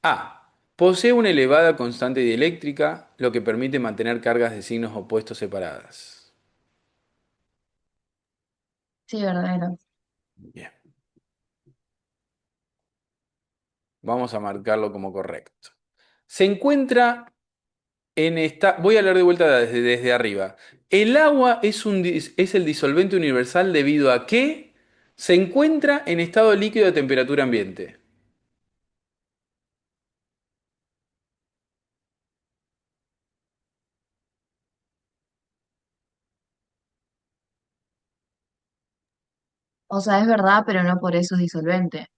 [SPEAKER 1] A. Posee una elevada constante dieléctrica, lo que permite mantener cargas de signos opuestos separadas.
[SPEAKER 6] Sí, verdadero.
[SPEAKER 1] Bien. Vamos a marcarlo como correcto. Se encuentra voy a hablar de vuelta desde arriba. El agua es el disolvente universal debido a que se encuentra en estado líquido a temperatura ambiente.
[SPEAKER 6] O sea, es verdad, pero no por eso es disolvente.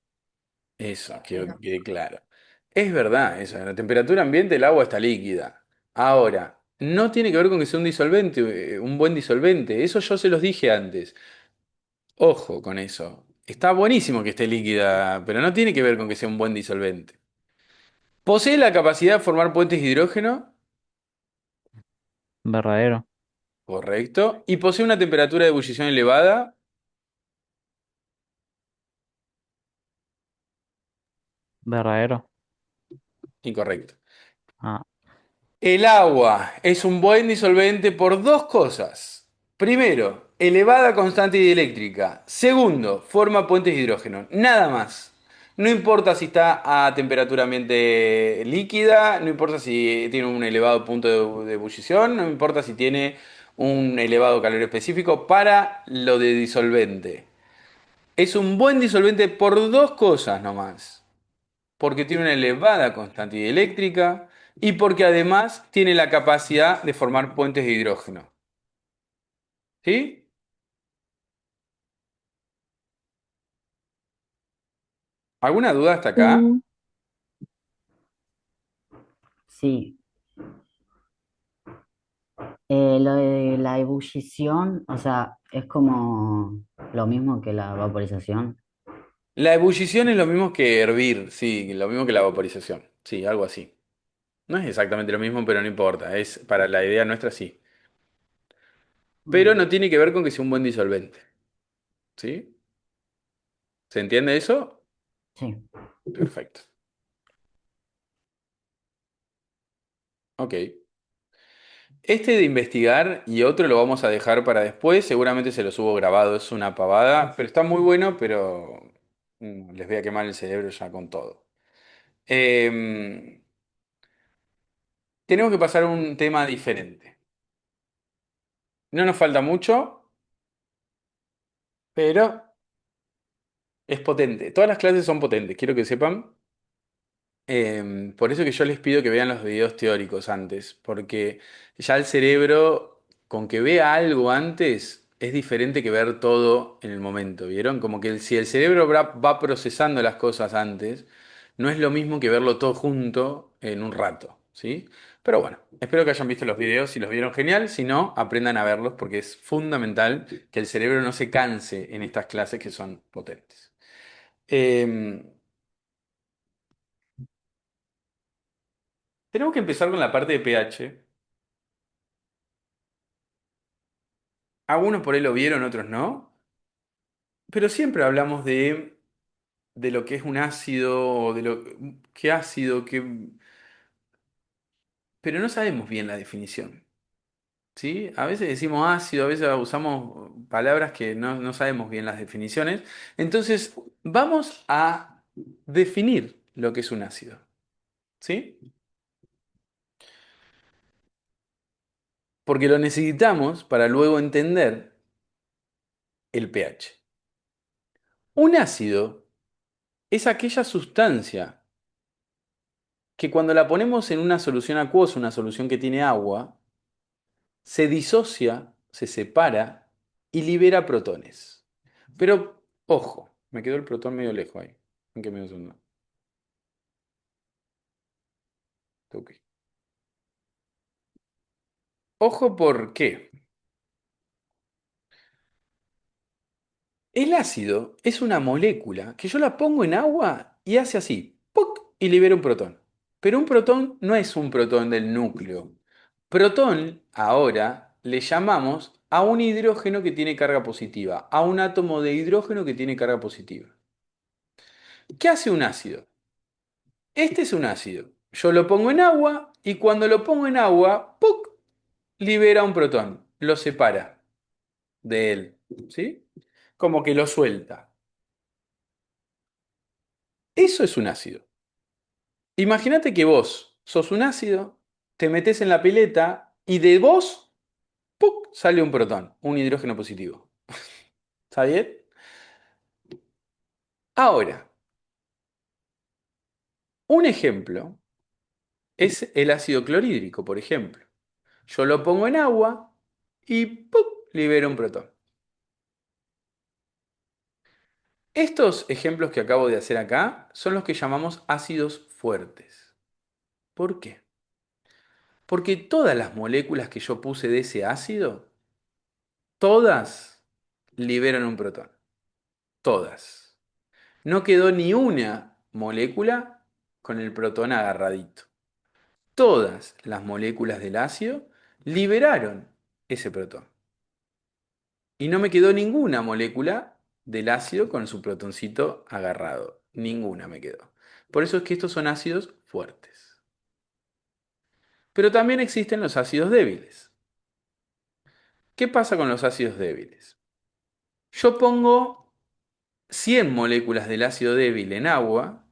[SPEAKER 1] Eso, quiero que quede claro. Es verdad, eso, en la temperatura ambiente el agua está líquida. Ahora, no tiene que ver con que sea un disolvente, un buen disolvente. Eso yo se los dije antes. Ojo con eso. Está buenísimo que esté líquida, pero no tiene que ver con que sea un buen disolvente. Posee la capacidad de formar puentes de hidrógeno.
[SPEAKER 2] Verdadero,
[SPEAKER 1] Correcto. Y posee una temperatura de ebullición elevada.
[SPEAKER 2] verdadero.
[SPEAKER 1] Incorrecto.
[SPEAKER 2] Ah,
[SPEAKER 1] El agua es un buen disolvente por dos cosas. Primero, elevada constante dieléctrica. Segundo, forma puentes de hidrógeno. Nada más. No importa si está a temperatura ambiente líquida, no importa si tiene un elevado punto de ebullición, no importa si tiene un elevado calor específico para lo de disolvente. Es un buen disolvente por dos cosas nomás. Porque tiene una elevada constante eléctrica y porque además tiene la capacidad de formar puentes de hidrógeno. ¿Sí? ¿Alguna duda hasta acá?
[SPEAKER 3] Sí.
[SPEAKER 4] Sí, lo de la ebullición, o sea, es como lo mismo que la vaporización.
[SPEAKER 1] La ebullición es lo mismo que hervir, sí, lo mismo que la vaporización. Sí, algo así. No es exactamente lo mismo, pero no importa. Es para la idea nuestra, sí. Pero
[SPEAKER 4] Mm,
[SPEAKER 1] no tiene que ver con que sea un buen disolvente. ¿Sí? ¿Se entiende eso?
[SPEAKER 4] sí,
[SPEAKER 1] Perfecto. Ok. Este de investigar y otro lo vamos a dejar para después. Seguramente se lo subo grabado, es una pavada, pero está muy bueno, pero les voy a quemar el cerebro ya con todo. Tenemos que pasar a un tema diferente. No nos falta mucho, pero es potente. Todas las clases son potentes, quiero que sepan. Por eso que yo les pido que vean los videos teóricos antes, porque ya el cerebro, con que vea algo antes, es diferente que ver todo en el momento, ¿vieron? Como que si el cerebro va procesando las cosas antes, no es lo mismo que verlo todo junto en un rato, ¿sí? Pero bueno, espero que hayan visto los videos, si los vieron genial, si no, aprendan a verlos porque es fundamental que el cerebro no se canse en estas clases que son potentes. Em, Tenemos que empezar con la parte de pH. Algunos por ahí lo vieron, otros no. Pero siempre hablamos de lo que es un ácido, o de lo qué ácido, qué... pero no sabemos bien la definición. ¿Sí? A veces decimos ácido, a veces usamos palabras que no sabemos bien las definiciones. Entonces, vamos a definir lo que es un ácido. ¿Sí? Porque lo necesitamos para luego entender el pH. Un ácido es aquella sustancia que cuando la ponemos en una solución acuosa, una solución que tiene agua, se disocia, se separa y libera protones. Pero, ojo, me quedó el protón medio lejos ahí. ¿En qué medio segundo? Ok. Ojo, ¿por qué? El ácido es una molécula que yo la pongo en agua y hace así, ¡puc! Y libera un protón. Pero un protón no es un protón del núcleo. Protón, ahora, le llamamos a un hidrógeno que tiene carga positiva, a un átomo de hidrógeno que tiene carga positiva. ¿Qué hace un ácido? Este es un ácido. Yo lo pongo en agua y cuando lo pongo en agua, ¡puc! Libera un protón, lo separa de él, ¿sí? Como que lo suelta. Eso es un ácido. Imagínate que vos sos un ácido, te metes en la pileta y de vos, ¡puc! Sale un protón, un hidrógeno positivo. ¿Está bien? Ahora, un ejemplo es el ácido clorhídrico, por ejemplo. Yo lo pongo en agua y ¡puc! Libera un protón. Estos ejemplos que acabo de hacer acá son los que llamamos ácidos fuertes. ¿Por qué? Porque todas las moléculas que yo puse de ese ácido, todas liberan un protón. Todas. No quedó ni una molécula con el protón agarradito. Todas las moléculas del ácido liberaron ese protón. Y no me quedó ninguna molécula del ácido con su protoncito agarrado. Ninguna me quedó. Por eso es que estos son ácidos fuertes. Pero también existen los ácidos débiles. ¿Qué pasa con los ácidos débiles? Yo pongo 100 moléculas del ácido débil en agua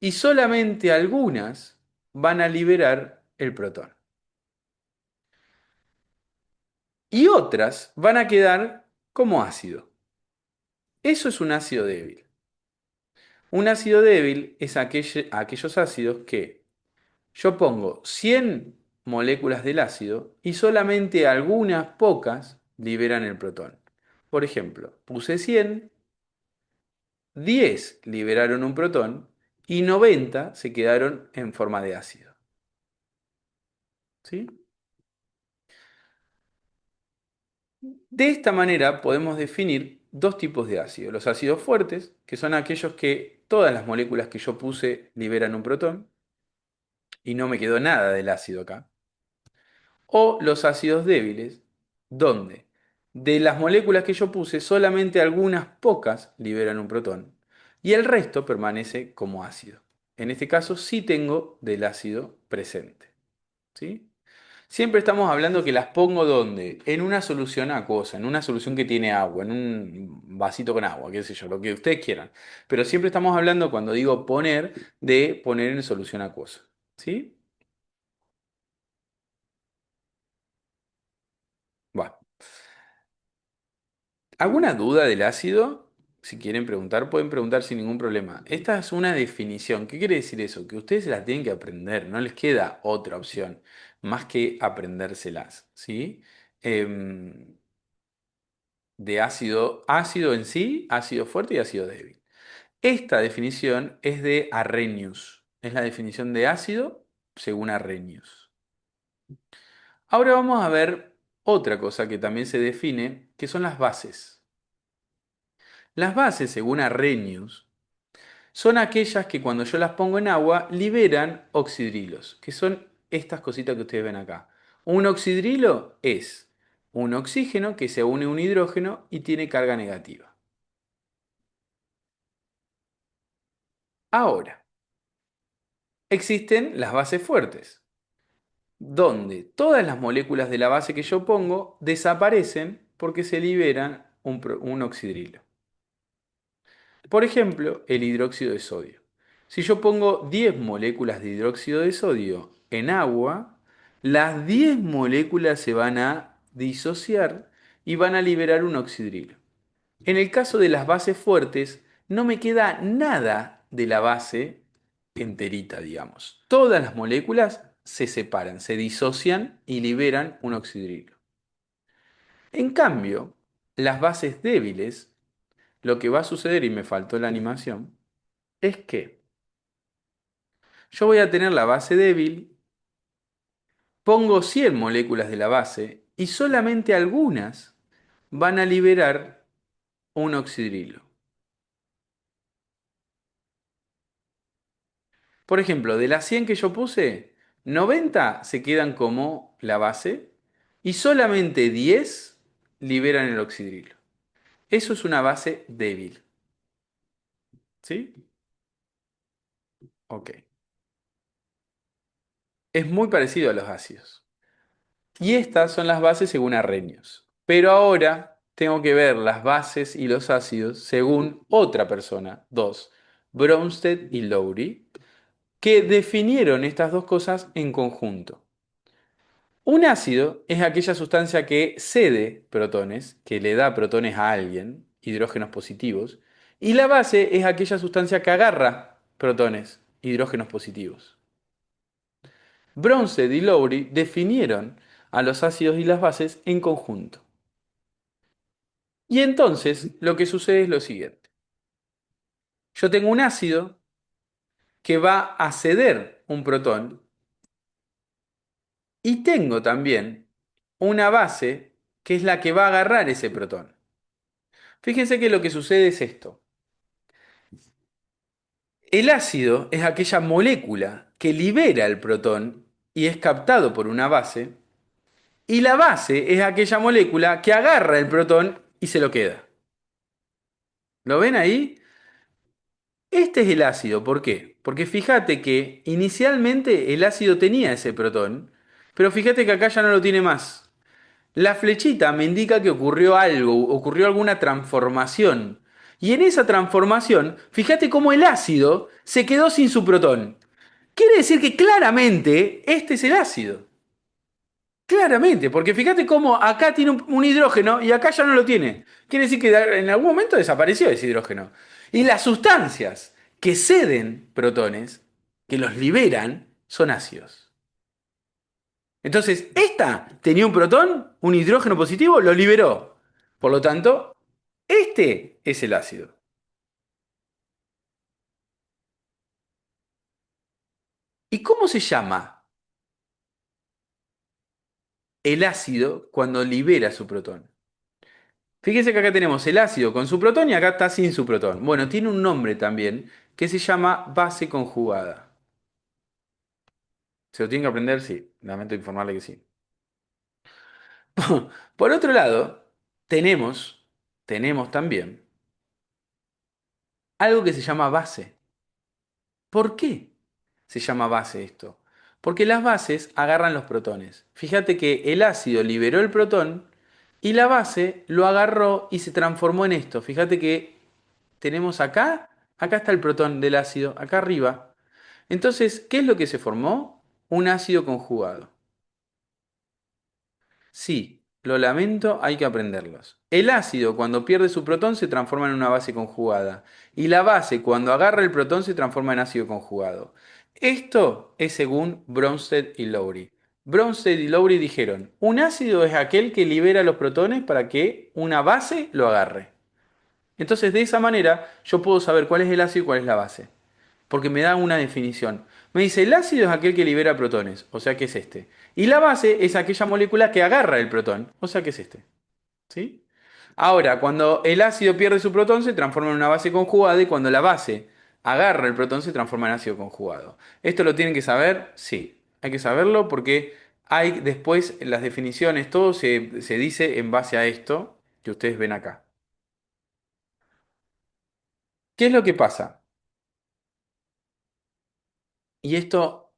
[SPEAKER 1] y solamente algunas van a liberar el protón. y otras van a quedar como ácido. Eso es un ácido débil. Un ácido débil es aquellos ácidos que yo pongo 100 moléculas del ácido y solamente algunas pocas liberan el protón. Por ejemplo, puse 100, 10 liberaron un protón y 90 se quedaron en forma de ácido. ¿Sí? De esta manera podemos definir dos tipos de ácidos. Los ácidos fuertes, que son aquellos que todas las moléculas que yo puse liberan un protón y no me quedó nada del ácido acá. O los ácidos débiles, donde de las moléculas que yo puse solamente algunas pocas liberan un protón y el resto permanece como ácido. En este caso sí tengo del ácido presente. ¿Sí? Siempre estamos hablando que las pongo ¿dónde? En una solución acuosa, en una solución que tiene agua, en un vasito con agua, qué sé yo, lo que ustedes quieran. Pero siempre estamos hablando, cuando digo poner, de poner en solución acuosa. ¿Sí? Bueno. ¿Alguna duda del ácido? Si quieren preguntar, pueden preguntar sin ningún problema. Esta es una definición. ¿Qué quiere decir eso? Que ustedes se las tienen que aprender, no les queda otra opción más que aprendérselas, ¿sí? Em, de ácido, ácido en sí, ácido fuerte y ácido débil. Esta definición es de Arrhenius. Es la definición de ácido según Arrhenius. Ahora vamos a ver otra cosa que también se define, que son las bases. Las bases, según Arrhenius, son aquellas que cuando yo las pongo en agua liberan oxidrilos, que son estas cositas que ustedes ven acá. Un oxidrilo es un oxígeno que se une a un hidrógeno y tiene carga negativa. Ahora, existen las bases fuertes, donde todas las moléculas de la base que yo pongo desaparecen porque se liberan un oxidrilo. Por ejemplo, el hidróxido de sodio. Si yo pongo 10 moléculas de hidróxido de sodio en agua, las 10 moléculas se van a disociar y van a liberar un oxidrilo. En el caso de las bases fuertes, no me queda nada de la base enterita, digamos. Todas las moléculas se separan, se disocian y liberan un oxidrilo. En cambio, las bases débiles, lo que va a suceder, y me faltó la animación, es que yo voy a tener la base débil, pongo 100 moléculas de la base y solamente algunas van a liberar un oxidrilo. Por ejemplo, de las 100 que yo puse, 90 se quedan como la base y solamente 10 liberan el oxidrilo. Eso es una base débil. ¿Sí? Ok. Es muy parecido a los ácidos. Y estas son las bases según Arrhenius. Pero ahora tengo que ver las bases y los ácidos según otra persona, dos, Bronsted y Lowry, que definieron estas dos cosas en conjunto. Un ácido es aquella sustancia que cede protones, que le da protones a alguien, hidrógenos positivos, y la base es aquella sustancia que agarra protones, hidrógenos positivos. Bronsted y Lowry definieron a los ácidos y las bases en conjunto. Y entonces lo que sucede es lo siguiente. Yo tengo un ácido que va a ceder un protón y tengo también una base que es la que va a agarrar ese protón. Fíjense que lo que sucede es esto. El ácido es aquella molécula que libera el protón y es captado por una base, y la base es aquella molécula que agarra el protón y se lo queda. ¿Lo ven ahí? Este es el ácido, ¿por qué? Porque fíjate que inicialmente el ácido tenía ese protón, pero fíjate que acá ya no lo tiene más. La flechita me indica que ocurrió algo, ocurrió alguna transformación. Y en esa transformación, fíjate cómo el ácido se quedó sin su protón. Quiere decir que claramente este es el ácido. Claramente, porque fíjate cómo acá tiene un hidrógeno y acá ya no lo tiene. Quiere decir que en algún momento desapareció ese hidrógeno. Y las sustancias que ceden protones, que los liberan, son ácidos. Entonces, esta tenía un protón, un hidrógeno positivo, lo liberó. Por lo tanto, este es el ácido. ¿Y cómo se llama el ácido cuando libera su protón? Fíjese que acá tenemos el ácido con su protón y acá está sin su protón. Bueno, tiene un nombre también que se llama base conjugada. ¿Se lo tienen que aprender? Sí. Lamento informarle que sí. Por otro lado, tenemos también algo que se llama base. ¿Por qué se llama base esto? Porque las bases agarran los protones. Fíjate que el ácido liberó el protón y la base lo agarró y se transformó en esto. Fíjate que tenemos acá está el protón del ácido, acá arriba. Entonces, ¿qué es lo que se formó? Un ácido conjugado. Sí, lo lamento, hay que aprenderlos. El ácido, cuando pierde su protón, se transforma en una base conjugada. Y la base, cuando agarra el protón, se transforma en ácido conjugado. Esto es según Bronsted y Lowry. Bronsted y Lowry dijeron, un ácido es aquel que libera los protones para que una base lo agarre. Entonces, de esa manera, yo puedo saber cuál es el ácido y cuál es la base. Porque me da una definición. Me dice, el ácido es aquel que libera protones, o sea que es este. Y la base es aquella molécula que agarra el protón, o sea que es este. ¿Sí? Ahora, cuando el ácido pierde su protón, se transforma en una base conjugada y cuando la base agarra el protón, se transforma en ácido conjugado. ¿Esto lo tienen que saber? Sí, hay que saberlo porque hay después las definiciones, todo se dice en base a esto que ustedes ven acá. ¿Qué es lo que pasa? Y esto,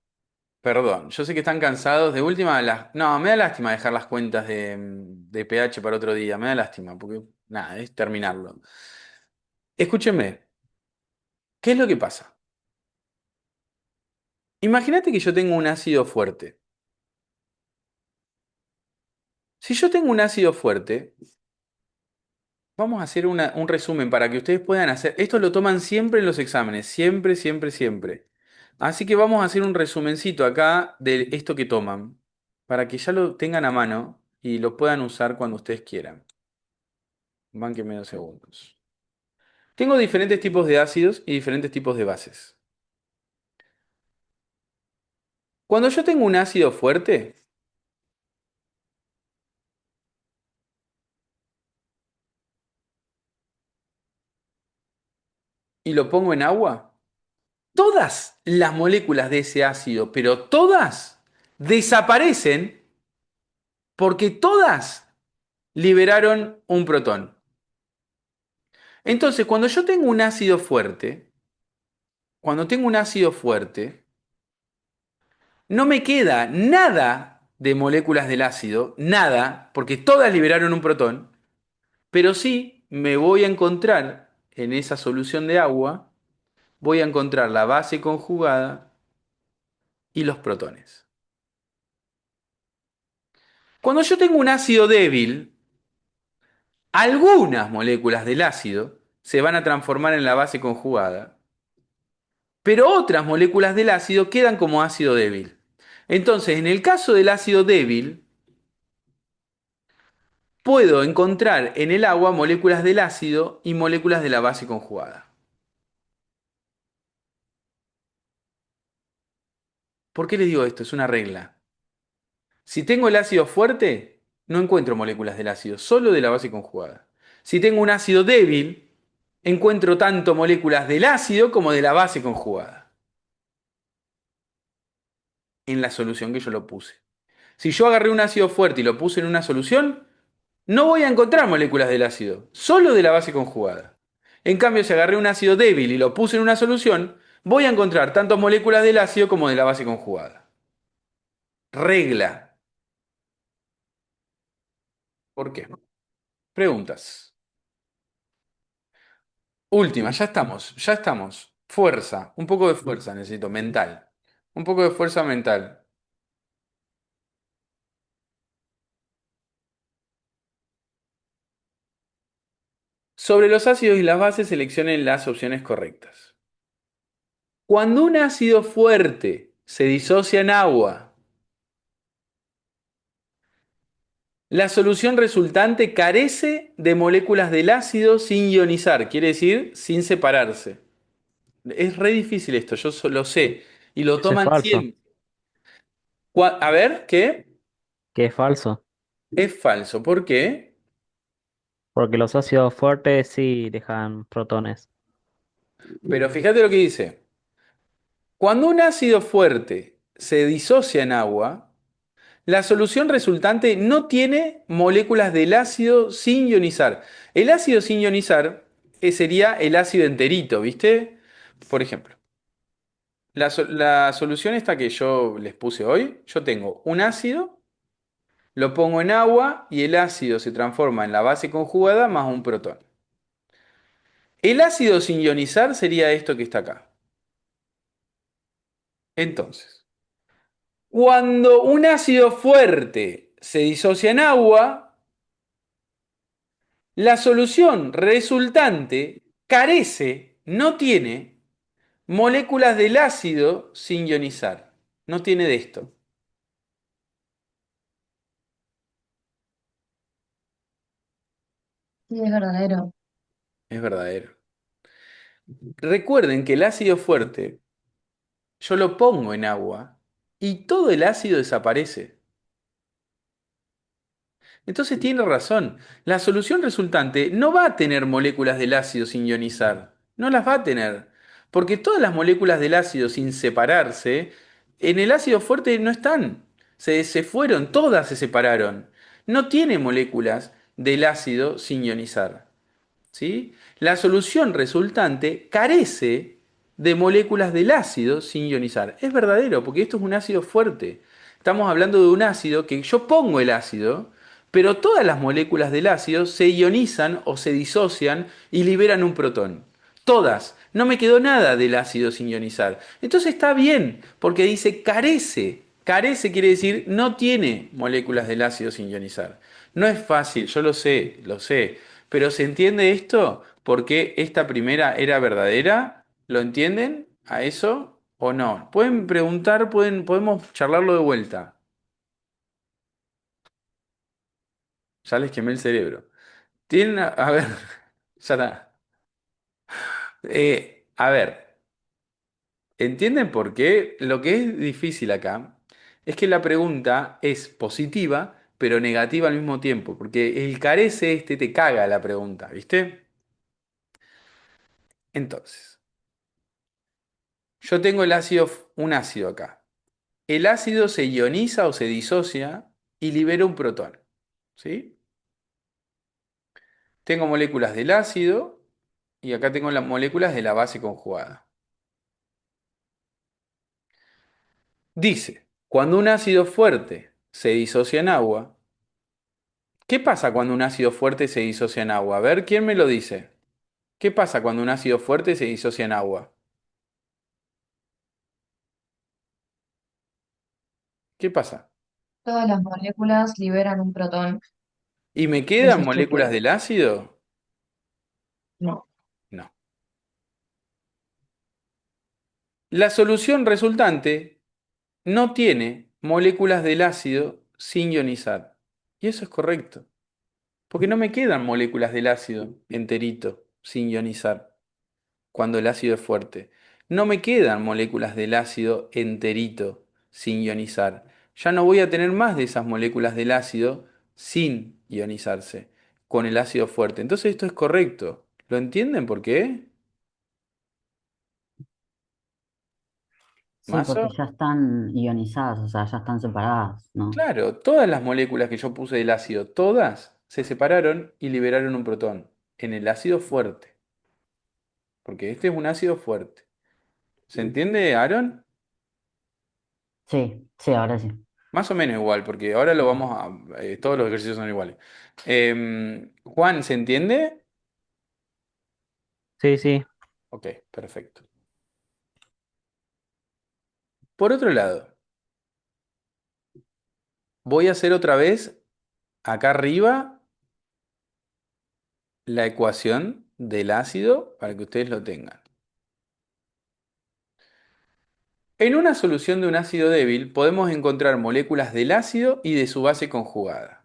[SPEAKER 1] perdón, yo sé que están cansados. De última, no, me da lástima dejar las cuentas de pH para otro día. Me da lástima, porque nada, es terminarlo. Escúchenme, ¿qué es lo que pasa? Imagínate que yo tengo un ácido fuerte. Si yo tengo un ácido fuerte, vamos a hacer un resumen para que ustedes puedan hacer. Esto lo toman siempre en los exámenes, siempre, siempre, siempre. Así que vamos a hacer un resumencito acá de esto que toman, para que ya lo tengan a mano y lo puedan usar cuando ustedes quieran. Banquenme 2 segundos. Tengo diferentes tipos de ácidos y diferentes tipos de bases. Cuando yo tengo un ácido fuerte y lo pongo en agua, todas las moléculas de ese ácido, pero todas, desaparecen porque todas liberaron un protón. Entonces, cuando tengo un ácido fuerte, no me queda nada de moléculas del ácido, nada, porque todas liberaron un protón, pero sí me voy a encontrar en esa solución de agua, voy a encontrar la base conjugada y los protones. Cuando yo tengo un ácido débil, algunas moléculas del ácido se van a transformar en la base conjugada, pero otras moléculas del ácido quedan como ácido débil. Entonces, en el caso del ácido débil, puedo encontrar en el agua moléculas del ácido y moléculas de la base conjugada. ¿Por qué les digo esto? Es una regla. Si tengo el ácido fuerte, no encuentro moléculas del ácido, solo de la base conjugada. Si tengo un ácido débil, encuentro tanto moléculas del ácido como de la base conjugada en la solución que yo lo puse. Si yo agarré un ácido fuerte y lo puse en una solución, no voy a encontrar moléculas del ácido, solo de la base conjugada. En cambio, si agarré un ácido débil y lo puse en una solución, voy a encontrar tanto moléculas del ácido como de la base conjugada. Regla. ¿Por qué? Preguntas. Última, ya estamos, ya estamos. Fuerza, un poco de fuerza necesito, mental. Un poco de fuerza mental. Sobre los ácidos y las bases, seleccionen las opciones correctas. Cuando un ácido fuerte se disocia en agua, la solución resultante carece de moléculas del ácido sin ionizar, quiere decir sin separarse. Es re difícil esto, yo lo sé, y lo
[SPEAKER 2] Eso es
[SPEAKER 1] toman
[SPEAKER 2] falso,
[SPEAKER 1] siempre. A ver, ¿qué?
[SPEAKER 2] que es falso,
[SPEAKER 1] Es falso. ¿Por qué?
[SPEAKER 2] porque los ácidos fuertes sí dejan protones.
[SPEAKER 1] Pero fíjate lo que dice. Cuando un ácido fuerte se disocia en agua, la solución resultante no tiene moléculas del ácido sin ionizar. El ácido sin ionizar sería el ácido enterito, ¿viste? Por ejemplo, la solución esta que yo les puse hoy, yo tengo un ácido, lo pongo en agua y el ácido se transforma en la base conjugada más un protón. El ácido sin ionizar sería esto que está acá. Entonces, cuando un ácido fuerte se disocia en agua, la solución resultante carece, no tiene moléculas del ácido sin ionizar. No tiene de esto.
[SPEAKER 6] Sí, es verdadero.
[SPEAKER 1] Es verdadero. Recuerden que el ácido fuerte yo lo pongo en agua y todo el ácido desaparece. Entonces tiene razón. La solución resultante no va a tener moléculas del ácido sin ionizar. No las va a tener. Porque todas las moléculas del ácido sin separarse, en el ácido fuerte no están. Se fueron, todas se separaron. No tiene moléculas del ácido sin ionizar. ¿Sí? La solución resultante carece de moléculas del ácido sin ionizar. Es verdadero, porque esto es un ácido fuerte. Estamos hablando de un ácido que yo pongo el ácido, pero todas las moléculas del ácido se ionizan o se disocian y liberan un protón. Todas. No me quedó nada del ácido sin ionizar. Entonces está bien, porque dice carece. Carece quiere decir no tiene moléculas del ácido sin ionizar. No es fácil, yo lo sé. Pero ¿se entiende esto? ¿Por qué esta primera era verdadera? ¿Lo entienden a eso o no? Pueden preguntar, podemos charlarlo de vuelta. Ya les quemé el cerebro. Tienen, a ver, ya está. A ver, ¿entienden por qué? Lo que es difícil acá es que la pregunta es positiva, pero negativa al mismo tiempo, porque el carece este te caga la pregunta, ¿viste? Entonces, yo tengo un ácido acá. El ácido se ioniza o se disocia y libera un protón. ¿Sí? Tengo moléculas del ácido y acá tengo las moléculas de la base conjugada. Dice, cuando un ácido fuerte se disocia en agua, ¿qué pasa cuando un ácido fuerte se disocia en agua? A ver, ¿quién me lo dice? ¿Qué pasa cuando un ácido fuerte se disocia en agua? ¿Qué pasa?
[SPEAKER 6] Todas las moléculas liberan un protón.
[SPEAKER 1] ¿Y me
[SPEAKER 6] Eso
[SPEAKER 1] quedan
[SPEAKER 6] es que
[SPEAKER 1] moléculas del ácido?
[SPEAKER 6] no.
[SPEAKER 1] No. La solución resultante no tiene moléculas del ácido sin ionizar. Y eso es correcto, porque no me quedan moléculas del ácido enterito sin ionizar cuando el ácido es fuerte. No me quedan moléculas del ácido enterito sin ionizar. Ya no voy a tener más de esas moléculas del ácido sin ionizarse con el ácido fuerte. Entonces esto es correcto. ¿Lo entienden por qué?
[SPEAKER 4] Sí, porque
[SPEAKER 1] ¿Mazo?
[SPEAKER 4] ya están ionizadas, o sea, ya están separadas, ¿no?
[SPEAKER 1] Claro, todas las moléculas que yo puse del ácido, todas se separaron y liberaron un protón en el ácido fuerte, porque este es un ácido fuerte. ¿Se entiende, Aaron?
[SPEAKER 4] Sí, sí, ahora sí.
[SPEAKER 1] Más o menos igual, porque ahora lo vamos a... todos los ejercicios son iguales. Juan, ¿se entiende?
[SPEAKER 2] Sí, sí,
[SPEAKER 1] Ok, perfecto. Por otro lado, voy a hacer otra vez acá arriba la ecuación del ácido para que ustedes lo tengan. En una solución de un ácido débil podemos encontrar moléculas del ácido y de su base conjugada.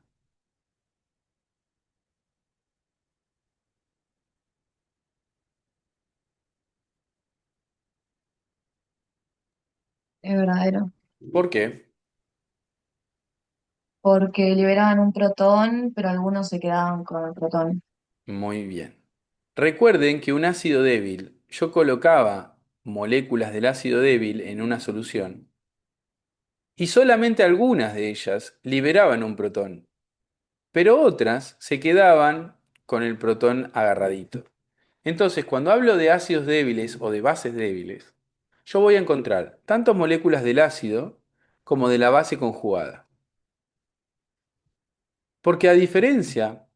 [SPEAKER 6] Es verdadero.
[SPEAKER 1] ¿Por qué?
[SPEAKER 6] Porque liberaban un protón, pero algunos se quedaban con el protón.
[SPEAKER 1] Muy bien. Recuerden que un ácido débil, yo colocaba moléculas del ácido débil en una solución y solamente algunas de ellas liberaban un protón, pero otras se quedaban con el protón agarradito. Entonces, cuando hablo de ácidos débiles o de bases débiles, yo voy a encontrar tanto moléculas del ácido como de la base conjugada. Porque a diferencia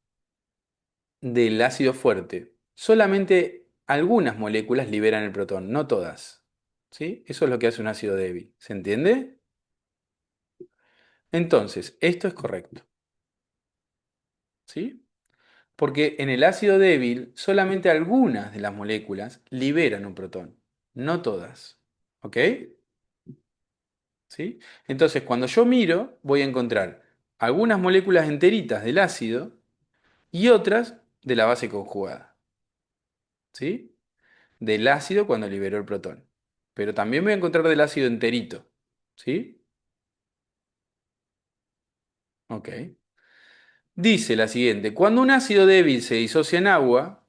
[SPEAKER 1] del ácido fuerte, solamente algunas moléculas liberan el protón, no todas. ¿Sí? Eso es lo que hace un ácido débil. ¿Se entiende? Entonces, esto es correcto. ¿Sí? Porque en el ácido débil, solamente algunas de las moléculas liberan un protón, no todas. ¿Ok? ¿Sí? Entonces, cuando yo miro, voy a encontrar algunas moléculas enteritas del ácido y otras de la base conjugada. ¿Sí? Del ácido cuando liberó el protón. Pero también voy a encontrar del ácido enterito. ¿Sí? Ok. Dice la siguiente, cuando un ácido débil se disocia en agua,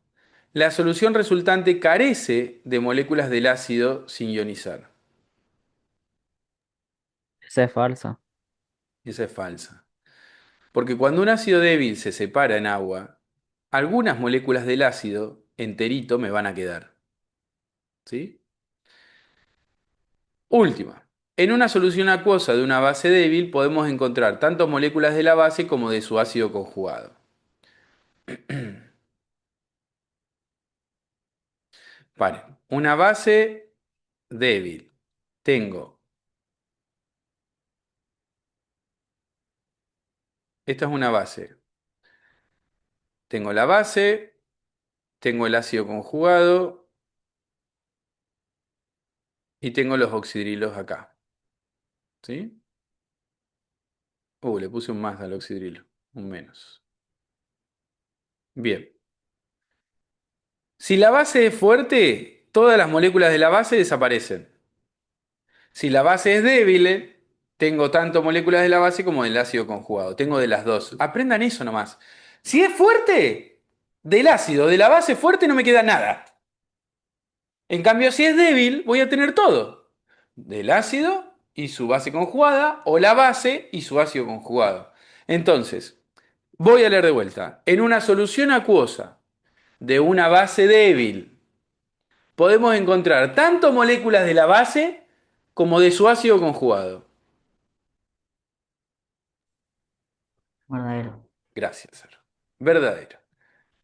[SPEAKER 1] la solución resultante carece de moléculas del ácido sin ionizar.
[SPEAKER 2] Esa es falsa.
[SPEAKER 1] Esa es falsa. Porque cuando un ácido débil se separa en agua, algunas moléculas del ácido enterito me van a quedar. ¿Sí? Última. En una solución acuosa de una base débil podemos encontrar tanto moléculas de la base como de su ácido conjugado. Vale, una base débil. Tengo, esta es una base. Tengo la base, tengo el ácido conjugado y tengo los oxidrilos acá. ¿Sí? Le puse un más al oxidrilo, un menos. Bien. Si la base es fuerte, todas las moléculas de la base desaparecen. Si la base es débil, tengo tanto moléculas de la base como del ácido conjugado. Tengo de las dos. Aprendan eso nomás. Si es fuerte, del ácido, de la base fuerte no me queda nada. En cambio, si es débil, voy a tener todo. Del ácido y su base conjugada, o la base y su ácido conjugado. Entonces, voy a leer de vuelta. En una solución acuosa de una base débil, podemos encontrar tanto moléculas de la base como de su ácido conjugado.
[SPEAKER 4] Verdadero.
[SPEAKER 1] Gracias, Sara. Verdadero.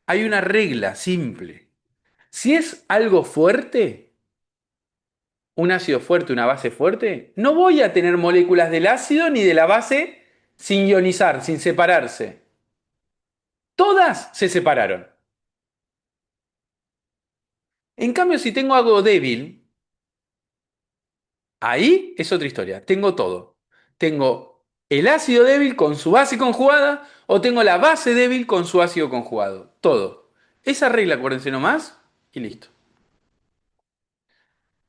[SPEAKER 1] Hay una regla simple. Si es algo fuerte, un ácido fuerte, una base fuerte, no voy a tener moléculas del ácido ni de la base sin ionizar, sin separarse. Todas se separaron. En cambio, si tengo algo débil, ahí es otra historia. Tengo todo. Tengo el ácido débil con su base conjugada o tengo la base débil con su ácido conjugado. Todo. Esa regla, acuérdense nomás y listo.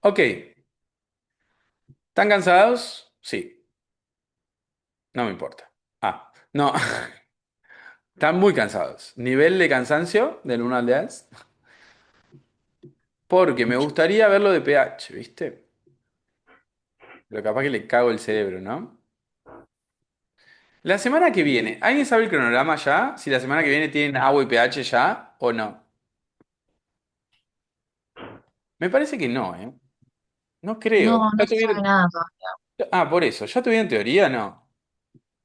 [SPEAKER 1] Ok. ¿Están cansados? Sí. No me importa. No. Están muy cansados. Nivel de cansancio del 1 al 10. Porque me
[SPEAKER 4] Mucho.
[SPEAKER 1] gustaría verlo de pH, ¿viste? Pero capaz que le cago el cerebro, ¿no? La semana que viene, ¿alguien sabe el cronograma ya? Si la semana que viene tienen agua y pH ya o no. Me parece que no, ¿eh? No creo.
[SPEAKER 6] No, no
[SPEAKER 1] ¿Ya
[SPEAKER 6] se sabe
[SPEAKER 1] tuvieron?
[SPEAKER 6] nada todavía.
[SPEAKER 1] Por eso. ¿Ya tuvieron teoría? No.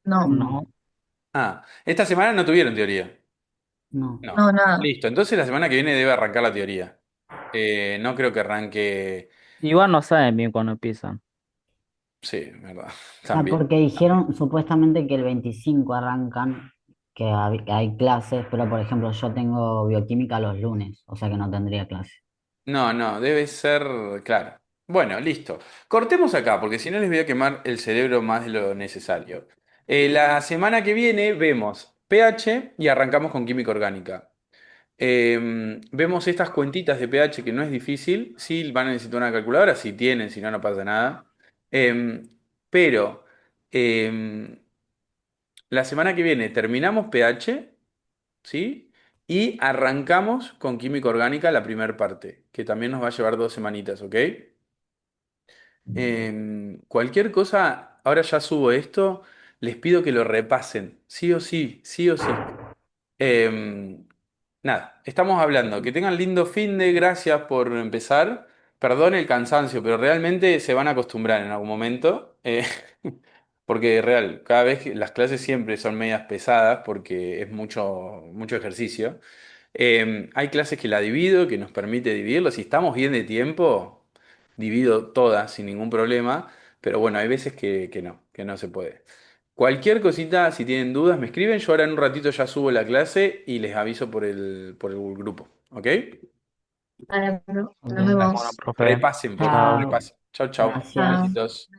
[SPEAKER 6] No,
[SPEAKER 4] No,
[SPEAKER 2] No.
[SPEAKER 1] Esta semana no tuvieron teoría.
[SPEAKER 4] no.
[SPEAKER 1] No.
[SPEAKER 6] no, nada.
[SPEAKER 1] Listo. Entonces la semana que viene debe arrancar la teoría. No creo que arranque.
[SPEAKER 2] Igual no saben bien cuándo empiezan.
[SPEAKER 1] Sí, verdad.
[SPEAKER 4] O sea,
[SPEAKER 1] También.
[SPEAKER 4] porque dijeron supuestamente que el 25 arrancan, que hay clases, pero por ejemplo yo tengo bioquímica los lunes, o sea que no tendría clase.
[SPEAKER 1] No, no, debe ser, claro. Bueno, listo. Cortemos acá, porque si no les voy a quemar el cerebro más de lo necesario. La semana que viene vemos pH y arrancamos con química orgánica. Vemos estas cuentitas de pH que no es difícil. Sí, van a necesitar una calculadora, si tienen, si no, no pasa nada. Em, pero em, la semana que viene terminamos pH, ¿sí? Y arrancamos con química orgánica la primera parte, que también nos va a llevar 2 semanitas, ¿ok? Cualquier cosa, ahora ya subo esto, les pido que lo repasen, sí o sí, sí o sí. Em, Nada, estamos hablando. Que tengan lindo fin de, gracias por empezar. Perdón el cansancio, pero realmente se van a acostumbrar en algún momento. Porque real, cada vez las clases siempre son medias pesadas porque es mucho, mucho ejercicio. Hay clases que la divido, que nos permite dividirlo. Si estamos bien de tiempo, divido todas sin ningún problema. Pero bueno, hay veces que no se puede. Cualquier cosita, si tienen dudas, me escriben. Yo ahora en un ratito ya subo la clase y les aviso por el grupo. ¿Ok?
[SPEAKER 6] Bueno,
[SPEAKER 4] Ok,
[SPEAKER 6] nos
[SPEAKER 2] Bueno,
[SPEAKER 6] vemos.
[SPEAKER 2] profe,
[SPEAKER 1] Repasen, por favor,
[SPEAKER 2] chao.
[SPEAKER 4] chao,
[SPEAKER 1] repasen. Chau, chau.
[SPEAKER 4] gracias.
[SPEAKER 6] Chao.
[SPEAKER 1] Besitos.